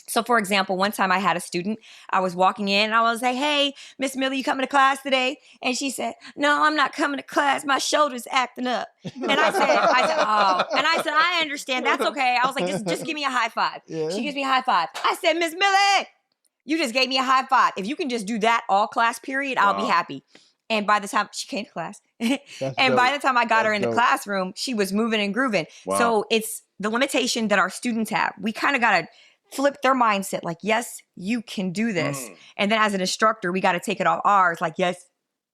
So for example, one time I had a student, I was walking in and I was like, "Hey, Miss Millie, you coming to class today?" And she said, "No, I'm not coming to class. My shoulder's acting up." And I said, "Oh." And I said, "I understand. That's okay." I was like, just give me a high five. Yeah. She gives me a high five. I said, "Miss Millie, you just gave me a high five. If you can just do that all class period, I'll be happy." And by the time she came to class, and by the time I got her in the classroom, she was moving and grooving. Wow. So it's the limitation that our students have. We kind of got to flip their mindset, like, yes, you can do this. And then as an instructor, we got to take it off ours, like, yes,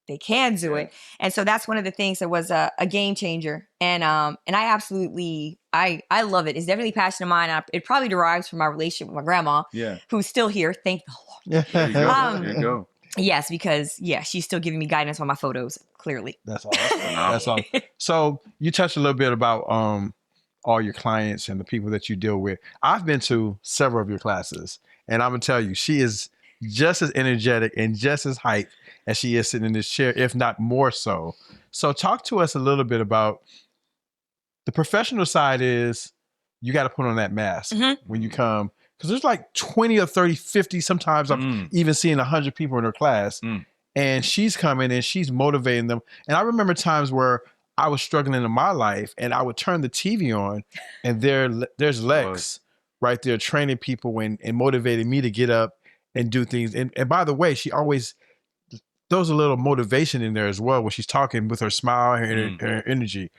they can do it. And so that's one of the things that was a game changer. And I absolutely, I love it. It's definitely a passion of mine. It probably derives from my relationship with my grandma, who's still here. Thank the Lord. There you go. There you go. Yes, because she's still giving me guidance on my photos, clearly. That's awesome. That's awesome. So you touched a little bit about all your clients and the people that you deal with. I've been to several of your classes, and I'm gonna tell you, she is just as energetic and just as hyped as she is sitting in this chair, if not more so. So talk to us a little bit about the professional side. Is you got to put on that mask when you come, because there's like 20 or 30, 50, sometimes I'm even seeing 100 people in her class, and she's coming and she's motivating them. And I remember times where I was struggling in my life, and I would turn the TV on, and there's Lex right there training people and motivating me to get up and do things. And by the way, she always throws a little motivation in there as well when she's talking with her smile and her energy.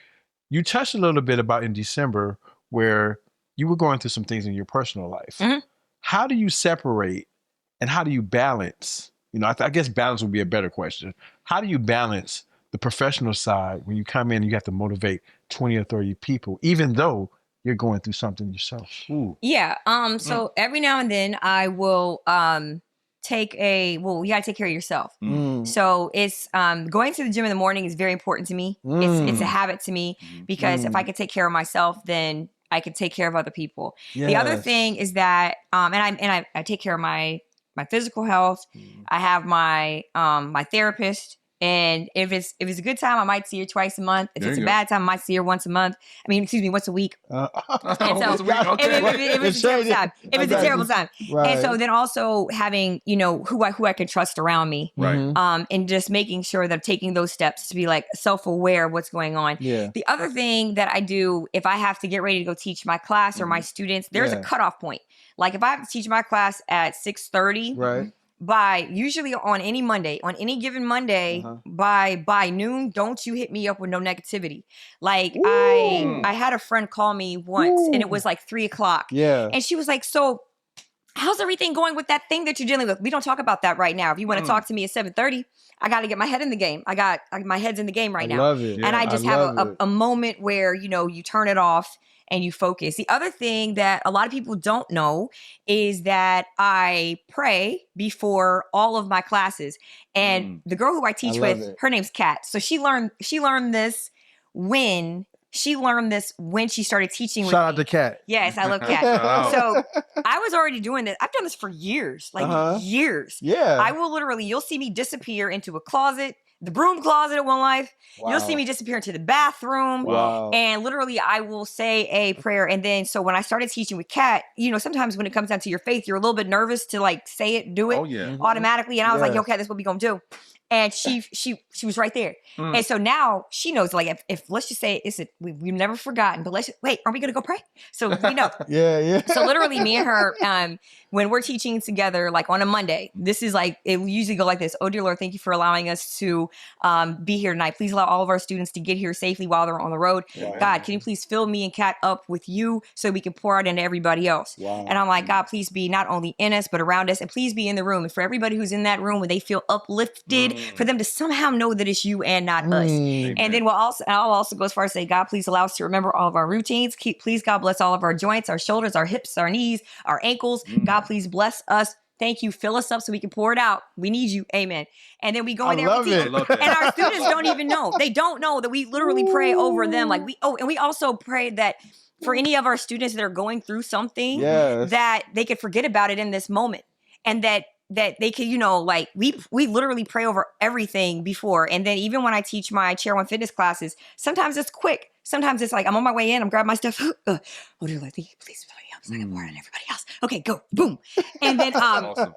You touched a little bit about in December where you were going through some things in your personal life. How do you separate and how do you balance? You know, I guess balance would be a better question. How do you balance the professional side, when you come in, you have to motivate 20 or 30 people, even though you're going through something yourself. Ooh. Yeah. So every now and then I will you gotta take care of yourself. So it's going to the gym in the morning is very important to me. It's a habit to me because if I could take care of myself, then I could take care of other people. Yes. The other thing is that I take care of my physical health. I have my my therapist. And if it's a good time, I might see her twice a month. If it's a bad time, I might see her once a month. Once a week. And so if it's a terrible time, right. And so then also having who I can trust around me, right? And just making sure that I'm taking those steps to be like self-aware of what's going on. Yeah. The other thing that I do if I have to get ready to go teach my class or my students, there's a cutoff point. Like if I have to teach my class at 6:30, right. By usually on any given Monday, by noon, don't you hit me up with no negativity. Like I had a friend call me once and it was like 3:00. Yeah. And she was like, so how's everything going with that thing that you're dealing with? We don't talk about that right now. If you want to talk to me at 7:30, I got to get my head in the game. My head's in the game right now. I love it. And I just have a moment where, you turn it off and you focus. The other thing that a lot of people don't know is that I pray before all of my classes. And the girl who I teach with, her name's Kat. So she learned this when she started teaching with me. Shout out to Kat. Yes, I love Kat. So I was already doing this. I've done this for years, years. Yeah. I will you'll see me disappear into a closet, the broom closet at One Life. Wow. You'll see me disappear into the bathroom. Wow. And literally I will say a prayer. And then, so when I started teaching with Kat, sometimes when it comes down to your faith, you're a little bit nervous to like say it, do it automatically. And I was like, okay, that's what we gonna do. And she was right there. And so now she knows, like, if let's just say we've never forgotten, but wait, are we going to go pray? So we know. Yeah. So literally me and her, when we're teaching together, like on a Monday, this is like, it will usually go like this. Oh dear Lord, thank you for allowing us to be here tonight. Please allow all of our students to get here safely while they're on the road. Wow. God, can you please fill me and Kat up with you so we can pour out into everybody else? Wow. And I'm like, God, please be not only in us, but around us, and please be in the room. And for everybody who's in that room, when they feel uplifted, for them to somehow know that it's you and not us. And then I'll also go as far as say, God, please allow us to remember all of our routines. Please, God, bless all of our joints, our shoulders, our hips, our knees, our ankles. God, please bless us. Thank you. Fill us up so we can pour it out. We need you. Amen. And then we go in there. And our students don't even know. They don't know that we literally pray over them. Like and we also pray that for any of our students that are going through something, that they could forget about it in this moment. And that they could, like we literally pray over everything before. And then even when I teach my Chair One fitness classes, sometimes it's quick. Sometimes it's like I'm on my way in, I'm grabbing my stuff. Oh dear Lord, please fill me up so I can pour it on everybody else. Okay, go, boom. And then awesome.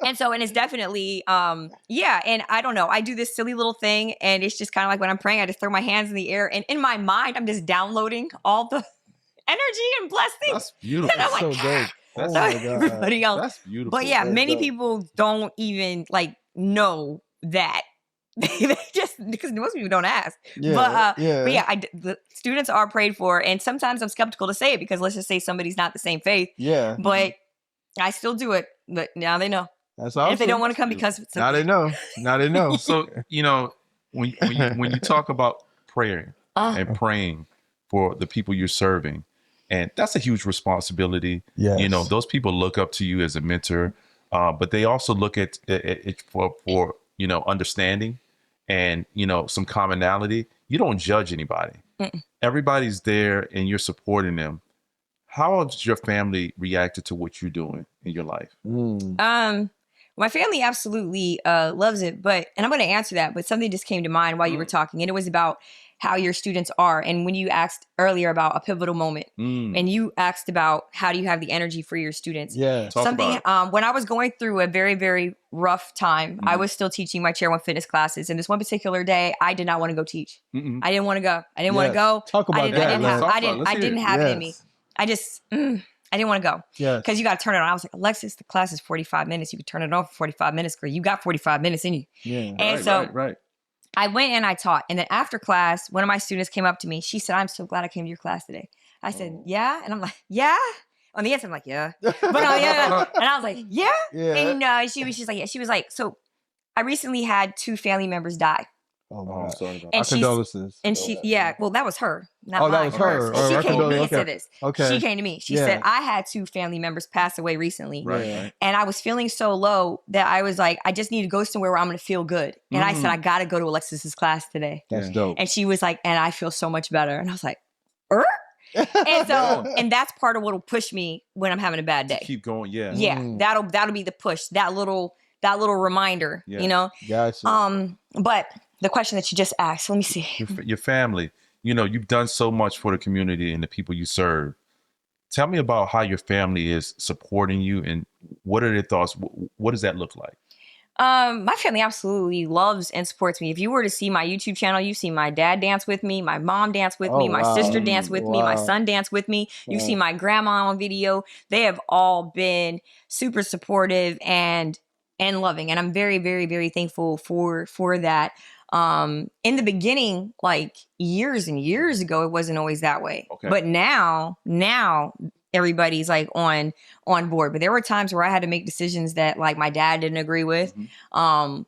and it's definitely and I don't know. I do this silly little thing, and it's just kind of like when I'm praying, I just throw my hands in the air, and in my mind, I'm just downloading all the energy and blessings. That's beautiful. And I'm like, so dope. That's everybody else. That's beautiful. But yeah, many people don't even like know that. They just, because most people don't ask. But the students are prayed for, and sometimes I'm skeptical to say it because let's just say somebody's not the same faith. Yeah. But I still do it. But now they know. That's awesome. And if they don't want to come because it's now they know. Now they know. So when you talk about prayer and praying for the people you're serving, and that's a huge responsibility. Yes. Those people look up to you as a mentor, but they also look at it for understanding and, some commonality. You don't judge anybody. Everybody's there and you're supporting them. How has your family reacted to what you're doing in your life? My family absolutely loves it, and I'm going to answer that, but something just came to mind while you were talking, and it was about how your students are. And when you asked earlier about a pivotal moment, and you asked about how do you have the energy for your students? Yeah. When I was going through a very, very rough time, I was still teaching my Chair One fitness classes. And this one particular day, I did not want to go teach. I didn't want to go. I didn't want to go. Talk about that. I didn't have it in me. I just, I didn't want to go. Yeah. Because you got to turn it on. I was like, Alexis, the class is 45 minutes. You can turn it on for 45 minutes, girl. You got 45 minutes in you. Yeah. And right. I went and I taught. And then after class, one of my students came up to me. She said, I'm so glad I came to your class today. I said, yeah. And I'm like, yeah. On the inside, I'm like, yeah. But yeah. And I was like, yeah. And she's like, yeah. She was like, so I recently had 2 family members die. Oh my I'm God. sorry about And Our she's condolences. and she, yeah, well, that was her, not Oh, that mine. was her. She Our came to me and condolences. said Okay. this. Okay. She came to me. She Yeah. said, I had 2 family members pass away recently. Right, Yeah. right. And I was feeling so low that I was like, I just need to go somewhere where I'm going to feel good. And I said, I got to go to Alexis's class today. That's Yeah. dope. And she was like, and I feel so much better. And I was like, and so, and that's part of what will push me when I'm having a bad day. Keep going. Yeah. Yeah, that'll be the push. That little reminder, Yeah. you know. Gotcha. But the question that you just asked, let me see. Your family, you know, you've done so much for the community and the people you serve. Tell me about how your family is supporting you and what are their thoughts? What does that look like? My family absolutely loves and supports me. If you were to see my YouTube channel, you see my dad dance with me, my mom dance with me, my sister dance with me, my son dance with me. You see my grandma on video. They have all been super supportive and loving, and I'm very, very, very thankful for that. In the beginning, like years and years ago, it wasn't always that way. Okay. But now everybody's like on board. But there were times where I had to make decisions that like my dad didn't agree with, that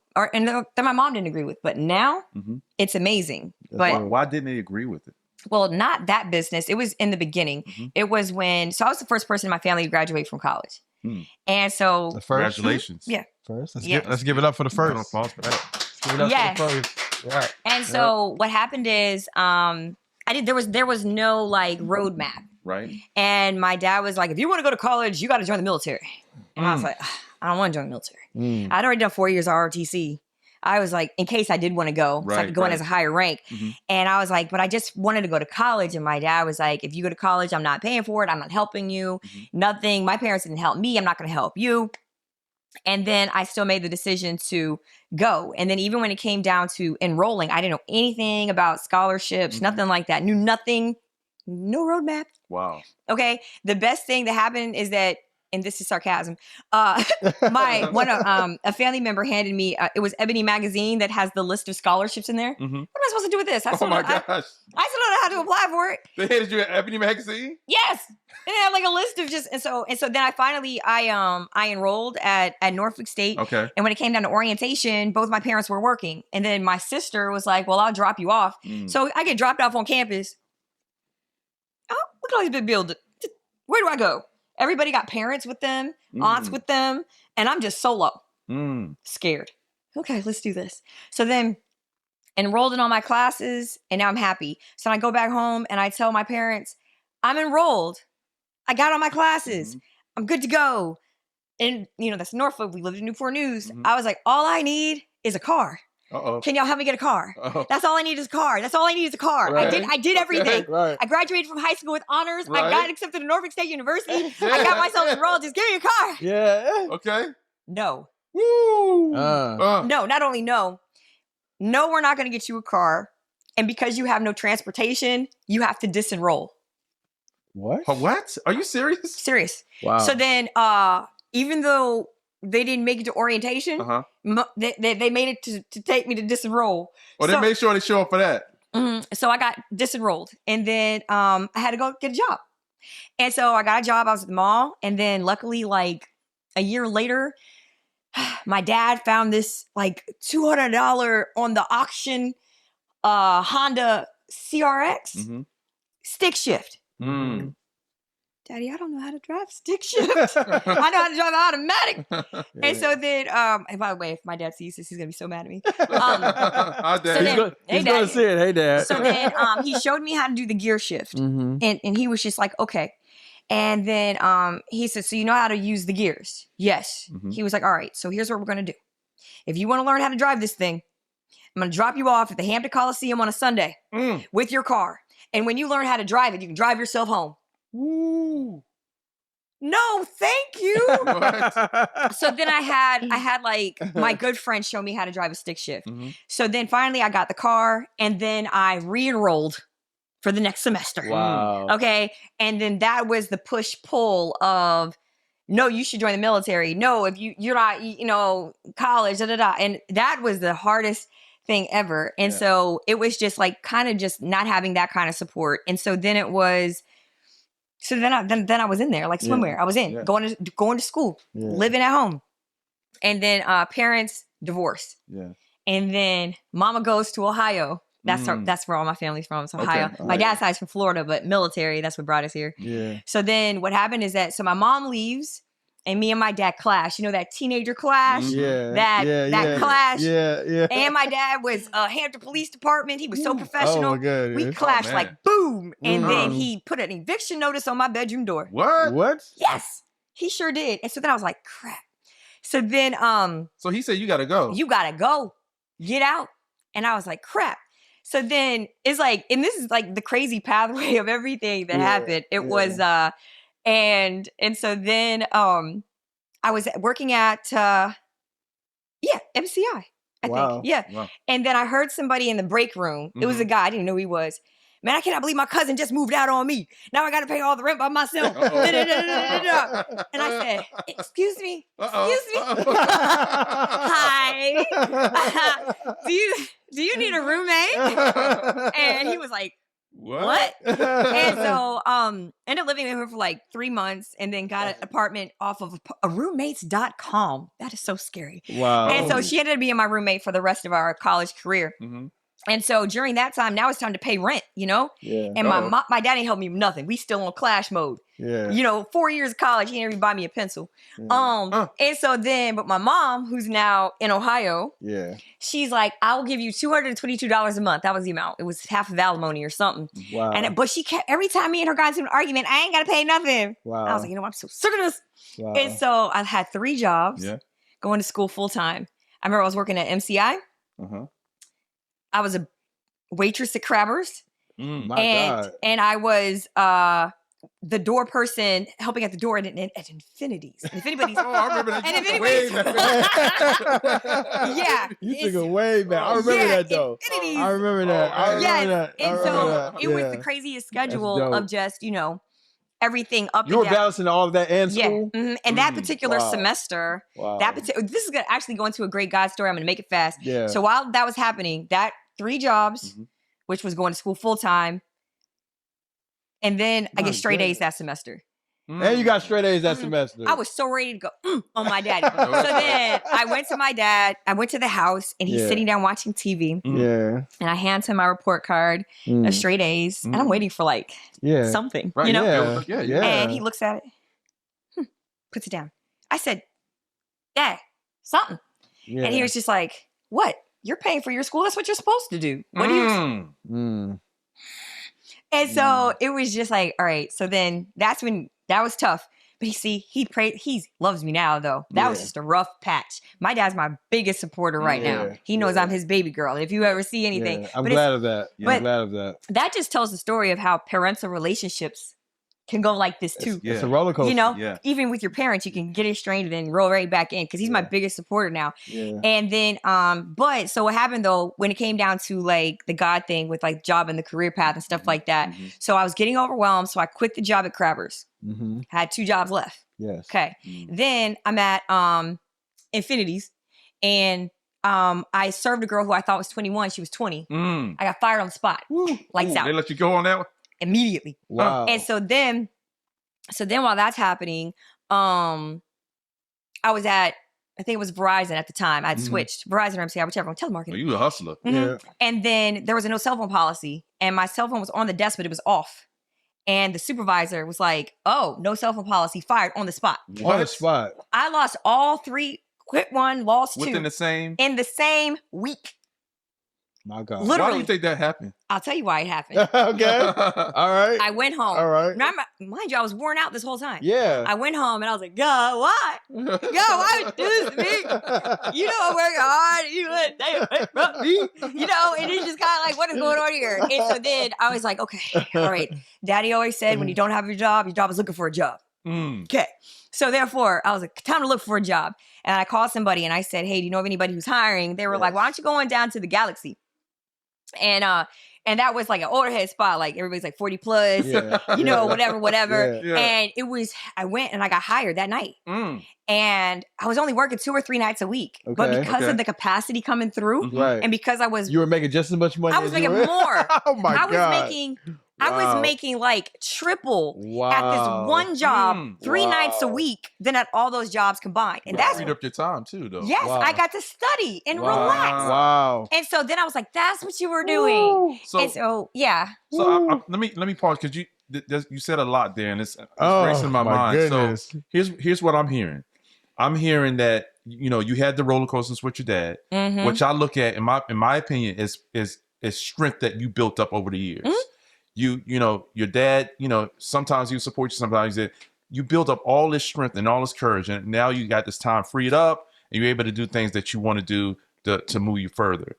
my mom didn't agree with. But now it's amazing. But Why didn't they agree with it? well, not that business. It was in the beginning. It was so I was the first person in my family to graduate from college. And so The first. Congratulations. yeah. First. Yeah. Let's give it up for the Round of first. applause for that. Let's give it up Yes. for the first. Yeah. And so what happened is there was no like roadmap. Right. And my dad was like, if you want to go to college, you got to join the military. And I was like, I don't want to join the military. I'd already done 4 years of ROTC. I was like, in case I did want to go, so I could go in as a higher rank. And I was like, but I just wanted to go to college. And my dad was like, if you go to college, I'm not paying for it. I'm not helping you. Nothing. My parents didn't help me. I'm not going to help you. And then I still made the decision to go. And then even when it came down to enrolling, I didn't know anything about scholarships, nothing like that. Knew nothing, no roadmap. Wow. Okay. The best thing that happened is that, and this is sarcasm, a family member handed me, it was Ebony magazine that has the list of scholarships in there. What am I supposed to do with this? I Oh still my don't- gosh. I still don't know how to apply for it. They handed you an Ebony magazine? Yes. And it had like a list of just, and so then I finally, I enrolled at Norfolk State. Okay. And when it came down to orientation, both my parents were working. And then my sister was like, well, I'll drop you off. So I get dropped off on campus. Oh, look at all these big buildings. Where do I go? Everybody got parents with them, aunts with them, and I'm just solo, scared. Okay, let's do this. So then enrolled in all my classes, and now I'm happy. So I go back home and I tell my parents, I'm enrolled. I got all my classes. I'm good to go. And, that's Norfolk. We lived in Newport News. I was like, all I need is a car. Uh-oh. Can y'all help me get a car? Uh-oh. That's all I need is a car. That's all I need is a car. Right. I did everything. Right. I graduated from high school with honors. Right. I got accepted to Norfolk State University. Yeah. I got myself enrolled. Just give me a car. Yeah. Okay. No. Woo. No, not only no, we're not going to get you a car. And because you have no transportation, you have to disenroll. What? What? Are you serious? Serious. Wow. So then, even though they didn't make it to orientation, they made it to take me to disenroll. Well, they made sure they show up for that. So I got disenrolled, and then I had to go get a job. And so I got a job. I was at the mall, and then luckily, like a year later, my dad found this like $200 on the auction Honda CRX stick shift. Daddy, I don't know how to drive stick shift. I know how to drive automatic. And so then, and by the way, if my dad sees this, he's gonna be so mad at me. Hi, Dad. so then- He's going to see it. Hey, Dad. So then he showed me how to do the gear shift. And he was just like, okay. And then he said, so you know how to use the gears? Yes. He was like, all right, so here's what we're going to do. If you want to learn how to drive this thing, I'm going to drop you off at the Hampton Coliseum on a Sunday with your car. And when you learn how to drive it, you can drive yourself home. Woo. No, thank you. What? So then I had like my good friend show me how to drive a stick shift. So then finally I got the car, and then I re-enrolled for the next semester. Wow. Okay. And then that was the push-pull of, no, you should join the military. No, if you're not, college, And that was the hardest thing ever. And so it was just like kind of just not having that kind of support. And so then it was, then I was in there like swimwear. I was in going to school, living at home. And then parents divorced. Yeah. And then mama goes to Ohio. That's where all my family's from. It's Ohio. Okay. My dad's side's from Florida, but military, that's what brought us here. Yeah. So then what happened is that, so my mom leaves and me and my dad clash. You know, that teenager clash? Yeah. That clash. Yeah. And my dad was Hampton Police Department. He was so professional. Oh, my God. We clashed man. like boom. And then he put an eviction notice on my bedroom door. What? Yes, he sure did. And so then I was like, crap. So then So he said you gotta go. you gotta go. Get out. And I was like, crap. So then it's like, and this is like the crazy pathway of everything that happened. It was and so then I was working at MCI, I think. Yeah. Wow. And then I heard somebody in the break room. It was a guy, I didn't know who he was. Man, I cannot believe my cousin just moved out on me. Now I got to pay all the rent by myself. And I said, excuse me. Hi. Do you need a roommate? And he was like, what? And so ended up living with her for like 3 months and then got an apartment off of a roommates.com. That is so scary. Wow. And so she ended up being my roommate for the rest of our college career. And so during that time, now it's time to pay rent, you know? Yeah. And my dad ain't helped me with nothing. We still on clash mode. Yeah. You know, 4 years of college, he didn't even buy me a pencil. And so then, but my mom, who's now in Ohio, she's like, I'll give you $222 a month. That was the amount. It was half of alimony or something. Wow. But she kept, every time me and her got into an argument, I ain't got to pay nothing. Wow. I was like, you know what? I'm so sick of this. Wow. And so I had 3 jobs, going to school full time. I remember I was working at MCI. I was a waitress at Crabbers. My God. And I was the door person helping at the door at Infinities. And if anybody's I remember that. and if Way anybody's back. You took it way back. I remember that though. Infinities. I remember that. I remember that. And I so remember that. it was the craziest schedule dope. of just, you know, everything up You were and down. balancing all of that and school? And that particular semester, this is going to actually go into a great God story. I'm going to make it fast. Yeah. So while that was happening, that 3 jobs, which was going to school full time, and then I get straight A's that semester. And you got straight A's that semester. I was so ready to go on my daddy. So then I went to my dad. I went to the house, and he's sitting down watching TV. Yeah. And I hand him my report card of straight A's, and I'm waiting for like something, Right. you know? Yeah. And he looks at it, puts it down. I said, Dad, something. Yeah. And he was just like, what? You're paying for your school. That's what you're supposed to do. What do you? And so it was just like, all right. So then that's when that was tough. But he loves me now though. That was just a rough patch. My dad's my biggest supporter right now. He knows I'm his baby girl. If you ever see anything, I'm glad of that. I'm glad of that. That just tells the story of how parental relationships can go like this too. It's a roller coaster. You know, even with your parents, you can get estranged and then roll right back in because he's my biggest supporter now. Yeah. And then, but so what happened though, when it came down to like the God thing with like job and the career path and stuff like that. So I was getting overwhelmed. So I quit the job at Crabbers. I had 2 jobs left. Yes. Okay. Then I'm at Infinities and I served a girl who I thought was 21. She was 20. I got fired on the spot. Lights out. They let you go on that one? Immediately. Wow. And so then while that's happening, I was at, I think it was Verizon at the time. I had switched Verizon or MCI, whichever one, telemarketing. Oh, you a hustler. Yeah. And then there was a no cell phone policy and my cell phone was on the desk, but it was off. And the supervisor was like, oh, no cell phone policy, fired on the spot. On the spot. I lost all 3, quit 1, lost 2. Within the same? In the same week. My God. Literally. Why do you think that happened? I'll tell you why it happened. Okay. All right. I went home. All right. Remember, mind you, I was worn out this whole time. Yeah. I went home and I was like, God, why? God, why would you do this to me? You know I'm working hard. You know, and it's just kind of like, what is going on here? And so then I was like, okay, all right. Daddy always said when you don't have your job is looking for a job. Okay. So therefore, I was like, time to look for a job. And I called somebody and I said, hey, do you know of anybody who's hiring? They were like, why don't you go on down to the Galaxy? And that was like an older head spot, like everybody's like 40 plus, you know, whatever. Yeah. And I went and I got hired that night. And I was only working 2 or 3 nights a week. Okay. But because of the capacity coming through, Right. and because I was you were making just as much money I was as you making were? more. Oh my God. I was making I was making like triple at this one job 3 nights a week than at all those jobs combined. And that's freed up your time too, though. yes, I got to study and relax. Wow. And so then I was like, that's what you were doing. And so yeah. So let me pause because you said a lot there, and it's racing in my mind. Goodness. So here's what I'm hearing. I'm hearing that you had the roller coasters with your dad, which I look at in my opinion is strength that you built up over the years. Your dad, sometimes he would support you, sometimes you build up all this strength and all this courage, and now you got this time freed up, and you're able to do things that you want to do to move you further.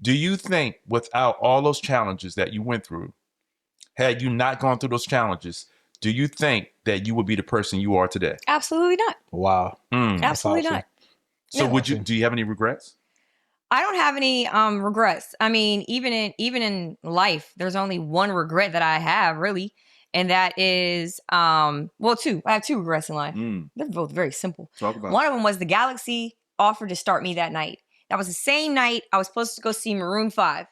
Do you think without all those challenges that you went through, had you not gone through those challenges, do you think that you would be the person you are today? Absolutely not. Wow. Absolutely not. So do you have any regrets? I don't have any regrets. I mean, even in life, there's only one regret that I have, really. And that is, two. I have 2 regrets in life. They're both very simple. Talk about One of them was the Galaxy offered to start me that night. That was the same night I was supposed to go see Maroon 5.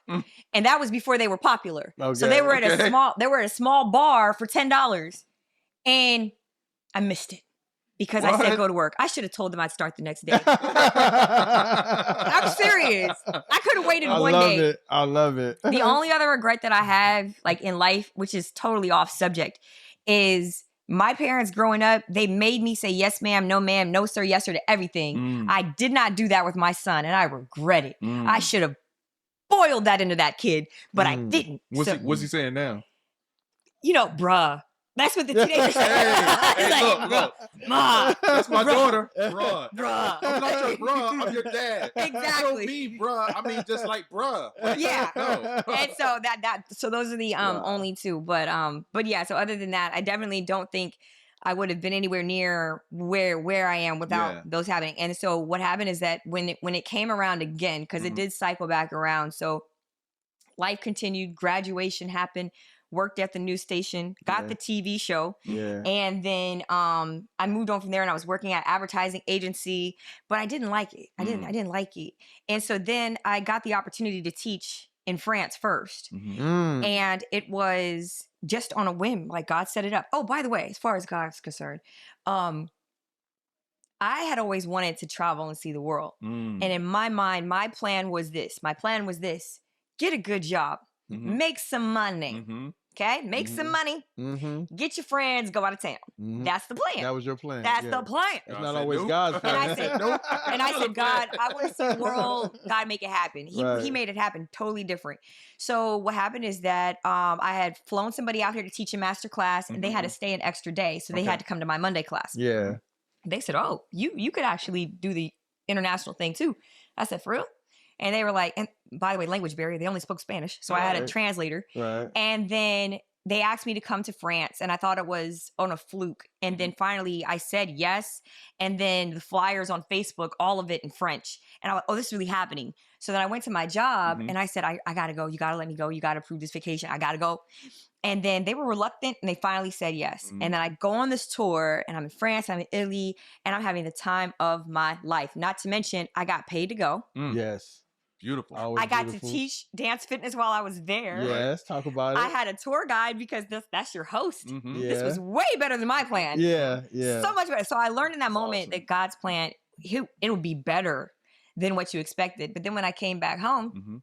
And that was before they were popular. Okay. So they were at a small bar for $10. And I missed it. Because I said go to work. I should have told them I'd start the next day. I'm serious. I could have waited one day. I love it. The only other regret that I have, like in life, which is totally off subject, is my parents growing up, they made me say yes, ma'am, no, sir, yes, sir to everything. I did not do that with my son, and I regret it. I should have boiled that into that kid, but I didn't. What's he saying now? Bruh. That's what the teenagers say. Hey, look. Ma, that's my daughter. Bruh. I'm not your bruh. I'm your dad. Exactly. Don't be bruh. I mean, just like bruh. Yeah. No. And so so those are the only 2. But yeah, so other than that, I definitely don't think I would have been anywhere near where I am without those happening. And so what happened is that when it came around again, because it did cycle back around. So life continued, graduation happened. Worked at the news station, got the TV show, and then I moved on from there, and I was working at advertising agency, but I didn't like it. I didn't like it, and so then I got the opportunity to teach in France first, and it was just on a whim, like God set it up. Oh, by the way, as far as God's concerned, I had always wanted to travel and see the world, and in my mind, my plan was this: get a good job. Make some money. Okay? Make some money. Get your friends, go out of town. That's the plan. That was your plan. That's the plan. It's not always God's plan. And I said, God, I want to see the world. God, make it happen. He made it happen totally different. So what happened is that I had flown somebody out here to teach a master class, and they had to stay an extra day. So they had to come to my Monday class. Yeah. They said, oh, you could actually do the international thing too. I said, for real? And they were like, and by the way, language barrier, they only spoke Spanish. So I had a translator. Right. And then they asked me to come to France, and I thought it was on a fluke. And then finally I said yes. And then the flyers on Facebook, all of it in French. And I was like, oh, this is really happening. So then I went to my job and I said, I got to go. You got to let me go. You got to approve this vacation. I got to go. And then they were reluctant, and they finally said yes. And then I go on this tour, and I'm in France, I'm in Italy, and I'm having the time of my life. Not to mention, I got paid to go. Yes. Beautiful. I got to teach dance fitness while I was there. Yes, talk about it. I had a tour guide because that's your host. This Yeah. was way better than my plan. Yeah. So much better. So I learned in that moment that God's plan, it would be better than what you expected. But then when I came back home,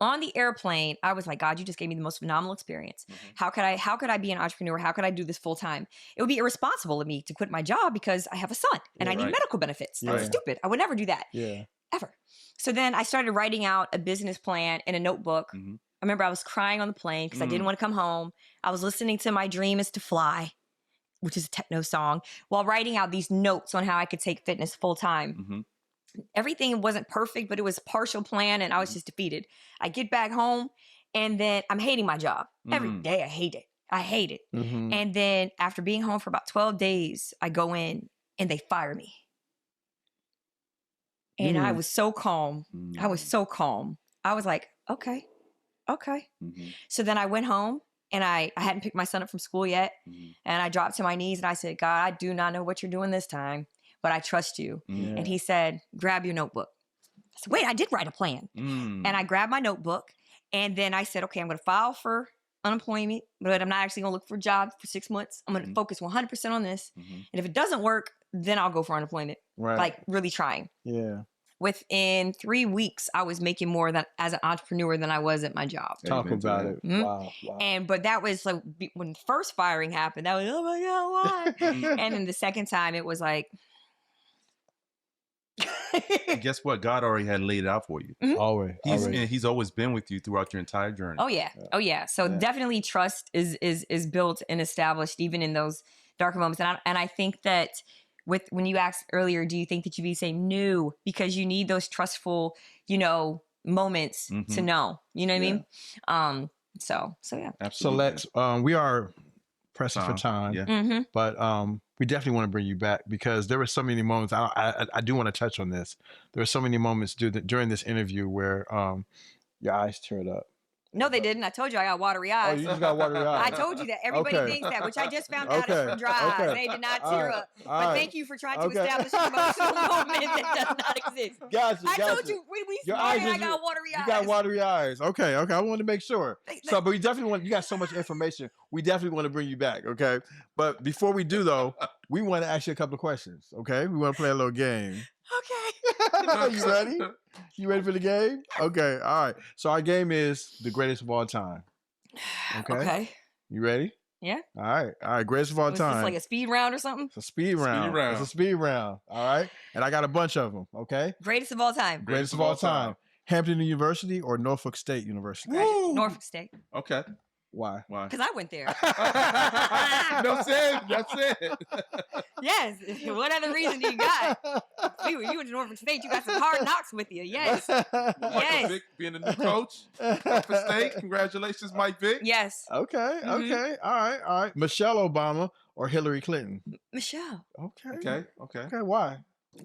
on the airplane, I was like, God, you just gave me the most phenomenal experience. How could I be an entrepreneur? How could I do this full time? It would be irresponsible of me to quit my job because I have a son and I need medical benefits. That's stupid. I would never do that. Ever. So then I started writing out a business plan in a notebook. I remember I was crying on the plane because I didn't want to come home. I was listening to My Dream Is to Fly, which is a techno song, while writing out these notes on how I could take fitness full time. Everything wasn't perfect, but it was a partial plan, and I was just defeated. I get back home, and then I'm hating my job. Every day I hate it. I hate it. And then after being home for about 12 days, I go in, and they fire me. And I was so calm. I was so calm. I was like, okay. So then I went home, and I hadn't picked my son up from school yet. And I dropped to my knees, and I said, God, I do not know what you're doing this time, but I trust you. And he said, grab your notebook. I said, wait, I did write a plan. And I grabbed my notebook, and then I said, okay, I'm going to file for unemployment, but I'm not actually going to look for a job for 6 months. I'm going to focus 100% on this. And if it doesn't work, then I'll go for unemployment. Right. Like really trying. Yeah. Within 3 weeks, I was making more than as an entrepreneur than I was at my job. Talk about it. Mhm. Wow. But that was like when the first firing happened, that was, oh my God, why? And then the second time it was like, Guess what? God already had laid it out for you. Always. And he's always been with you throughout your entire journey. oh yeah. So definitely trust is built and established even in those darker moments. And I think that when you asked earlier, do you think that you'd be saying no because you need those trustful, moments to know, you know what I mean? So yeah. Absolutely. So Lex, we are pressing for time. Yeah. But we definitely want to bring you back because there were so many moments. I do want to touch on this. There were so many moments during this interview where your eyes teared up. No, they didn't. I told you I got watery eyes. Oh, you just got watery eyes. I told you that. Everybody Okay. thinks that, which I just found out is from dry eyes. Okay. They did not All tear right. up. All But right. thank you for trying to Okay. establish an emotional moment that does not exist. Gotcha. I told you when we Your started, eyes I got watery eyes. You got watery eyes. Okay. I wanted to make sure. So, but we definitely want. You got so much information. We definitely want to bring you back. Okay. But before we do, though, we want to ask you a couple of questions. Okay. We want to play a little game. Okay. You ready? You ready for the game? Okay. All right. So our game is the greatest of all time. Okay. You ready? Yeah. All right. Greatest of all Was time. this like a speed round or something? It's a speed round. It's a speed round. All right. And I got a bunch of them. Okay. Greatest of all time. Greatest of all time. Hampton University or Norfolk State University? Norfolk State. Okay. Why? Because I went there. That's it. Yes. What other reason do you got? You went to Norfolk State. You got some hard knocks with you. Yes. Yes. Vic being the new coach for State. Congratulations, Mike Vick. Yes. Okay. Okay. All right. Michelle Obama or Hillary Clinton? Michelle. Okay. Okay. Why?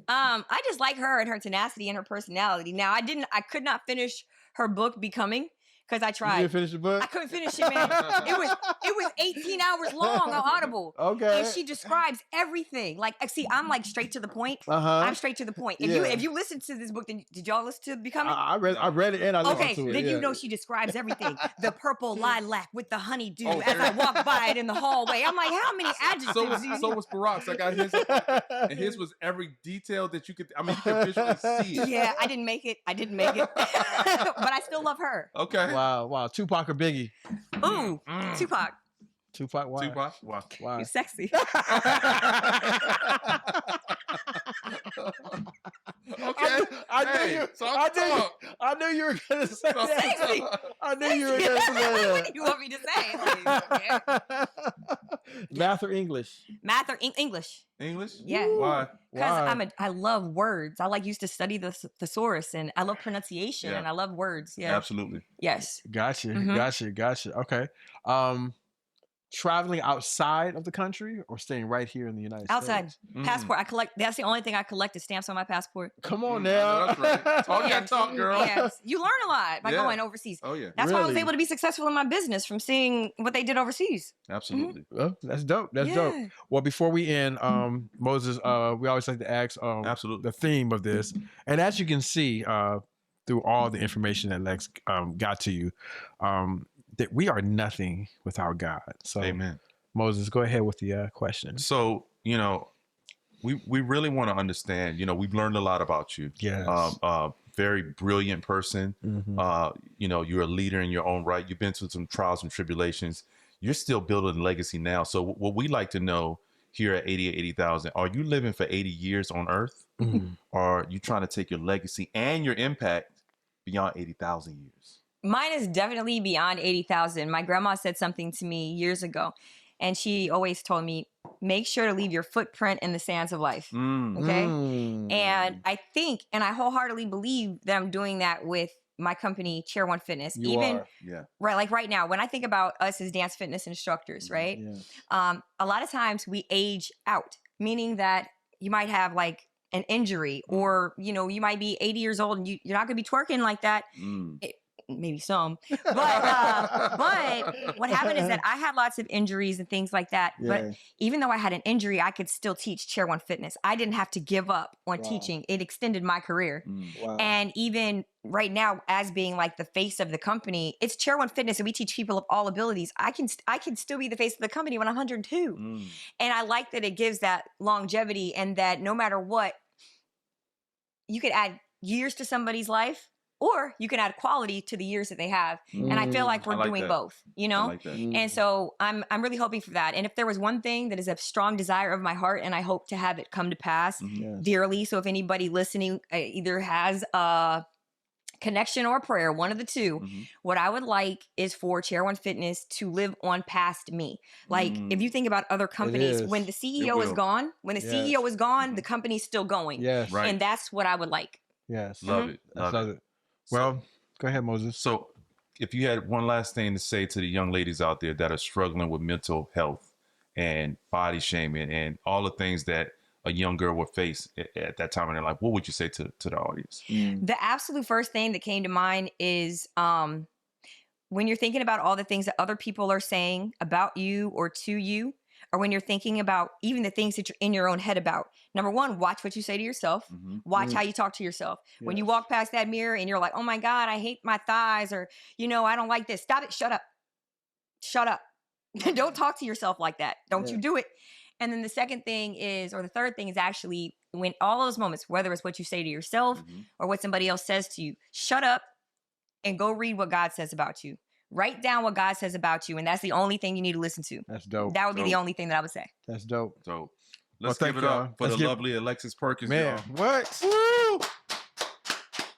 I just like her and her tenacity and her personality. Now, I could not finish her book Becoming because I You tried. didn't finish the book? I couldn't finish it, man. It was 18 hours long on Audible. Okay. And she describes everything. Like, see, I'm like straight to the point. Uh-huh. I'm straight to the point. Yeah. If you listen to this book, then did y'all listen to Becoming? I read it and I listened Okay, to it. then yeah. you know she describes everything. The purple lilac with the honeydew Oh, as I walk by it in the hallway. I'm like, how many adjectives do you So was Barack's. I got his, and his was every detail that you could. I mean, you could visually see it. Yeah, I didn't make it. But I still love her. Okay. Wow. Tupac or Biggie? Ooh, Tupac. Tupac. Why? Tupac. Wow. Why? You're sexy. Okay. I knew you were gonna say Sexy. that. I knew you were gonna say What do you want me to say? Like, that. Math or English? Math or English? English. Yeah. Why? Because I love words. I used to study the thesaurus and I love pronunciation and I love words. Yeah. Absolutely. Yes. Gotcha. Okay. Traveling outside of the country or staying right here in the United Outside. States? Passport. I collect. That's the only thing I collect is stamps on my passport. Come on now. That's right. Talk that talk, girl. Yes. You learn a lot by Yeah. going overseas. Oh yeah. That's why I was Really? able to be successful in my business from seeing what they did overseas. Absolutely. Well, that's dope. That's Yeah. dope. Well, before we end, Moses, we always like to ask Absolutely. the theme of this. And as you can see through all the information that Lex got to you, that we are nothing without God. So, Amen. Moses, go ahead with the question. So, we really want to understand, we've learned a lot about you. Yes. Very brilliant person. Mm-hmm. You're a leader in your own right. You've been through some trials and tribulations. You're still building a legacy now. So what we like to know here at 80,000, are you living for 80 years on earth? Mm-hmm. Or are you trying to take your legacy and your impact beyond 80,000 years? Mine is definitely beyond 80,000. My grandma said something to me years ago, and she always told me, make sure to leave your footprint in the sands of life. Okay. And I think, and I wholeheartedly believe that I'm doing that with my company, Chair One Fitness. You are. Yeah. Right, like right now, when I think about us as dance fitness instructors, right? Yeah. A lot of times we age out, meaning that you might have like an injury or, you might be 80 years old and you're not going to be twerking like that. maybe some. But what happened is that I had lots of injuries and things like that. But even though I had an injury, I could still teach Chair One Fitness. I didn't have to give up on teaching. It extended my career. And even right now, as being like the face of the company, it's Chair One Fitness, and we teach people of all abilities. I can still be the face of the company when I'm 102. And I like that it gives that longevity, and that no matter what, you could add years to somebody's life, or you can add quality to the years that they have. And I feel like we're doing both, you know? I like that. And so I'm really hoping for that. And if there was one thing that is a strong desire of my heart, and I hope to have it come to pass dearly. So if anybody listening either has a connection or prayer, one of the two, what I would like is for Chair One Fitness to live on past me. Like if you think about other companies, when the CEO is gone, the company's still going. And that's what I would like. Love it. Love it. Well, go ahead, Moses. So if you had one last thing to say to the young ladies out there that are struggling with mental health and body shaming and all the things that a young girl would face at that time in their life, what would you say to the audience? The absolute first thing that came to mind is when you're thinking about all the things that other people are saying about you or to you, or when you're thinking about even the things that you're in your own head about. Number one, watch what you say to yourself. Watch how you talk to yourself. When you walk past that mirror and you're like, oh my God, I hate my thighs, or, you know, I don't like this. Stop it. Shut up. Shut up. Don't talk to yourself like that. Don't you do it. And then the second thing is, or the third thing is actually when all those moments, whether it's what you say to yourself or what somebody else says to you, shut up and go read what God says about you. Write down what God says about you, and that's the only thing you need to listen to. That's dope. That would be the only thing that I would say. That's dope. So let's give it up for the lovely Alexis Perkins. Man, what? Woo!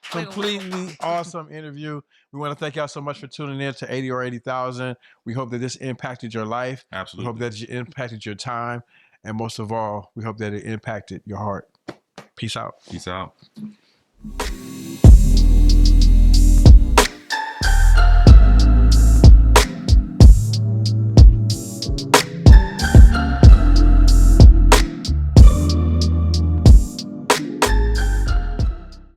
Completely awesome interview. We want to thank y'all so much for tuning in to 80 or 80,000. We hope that this impacted your life. Absolutely. We hope that it impacted your time. And most of all, we hope that it impacted your heart. Peace out. Peace out.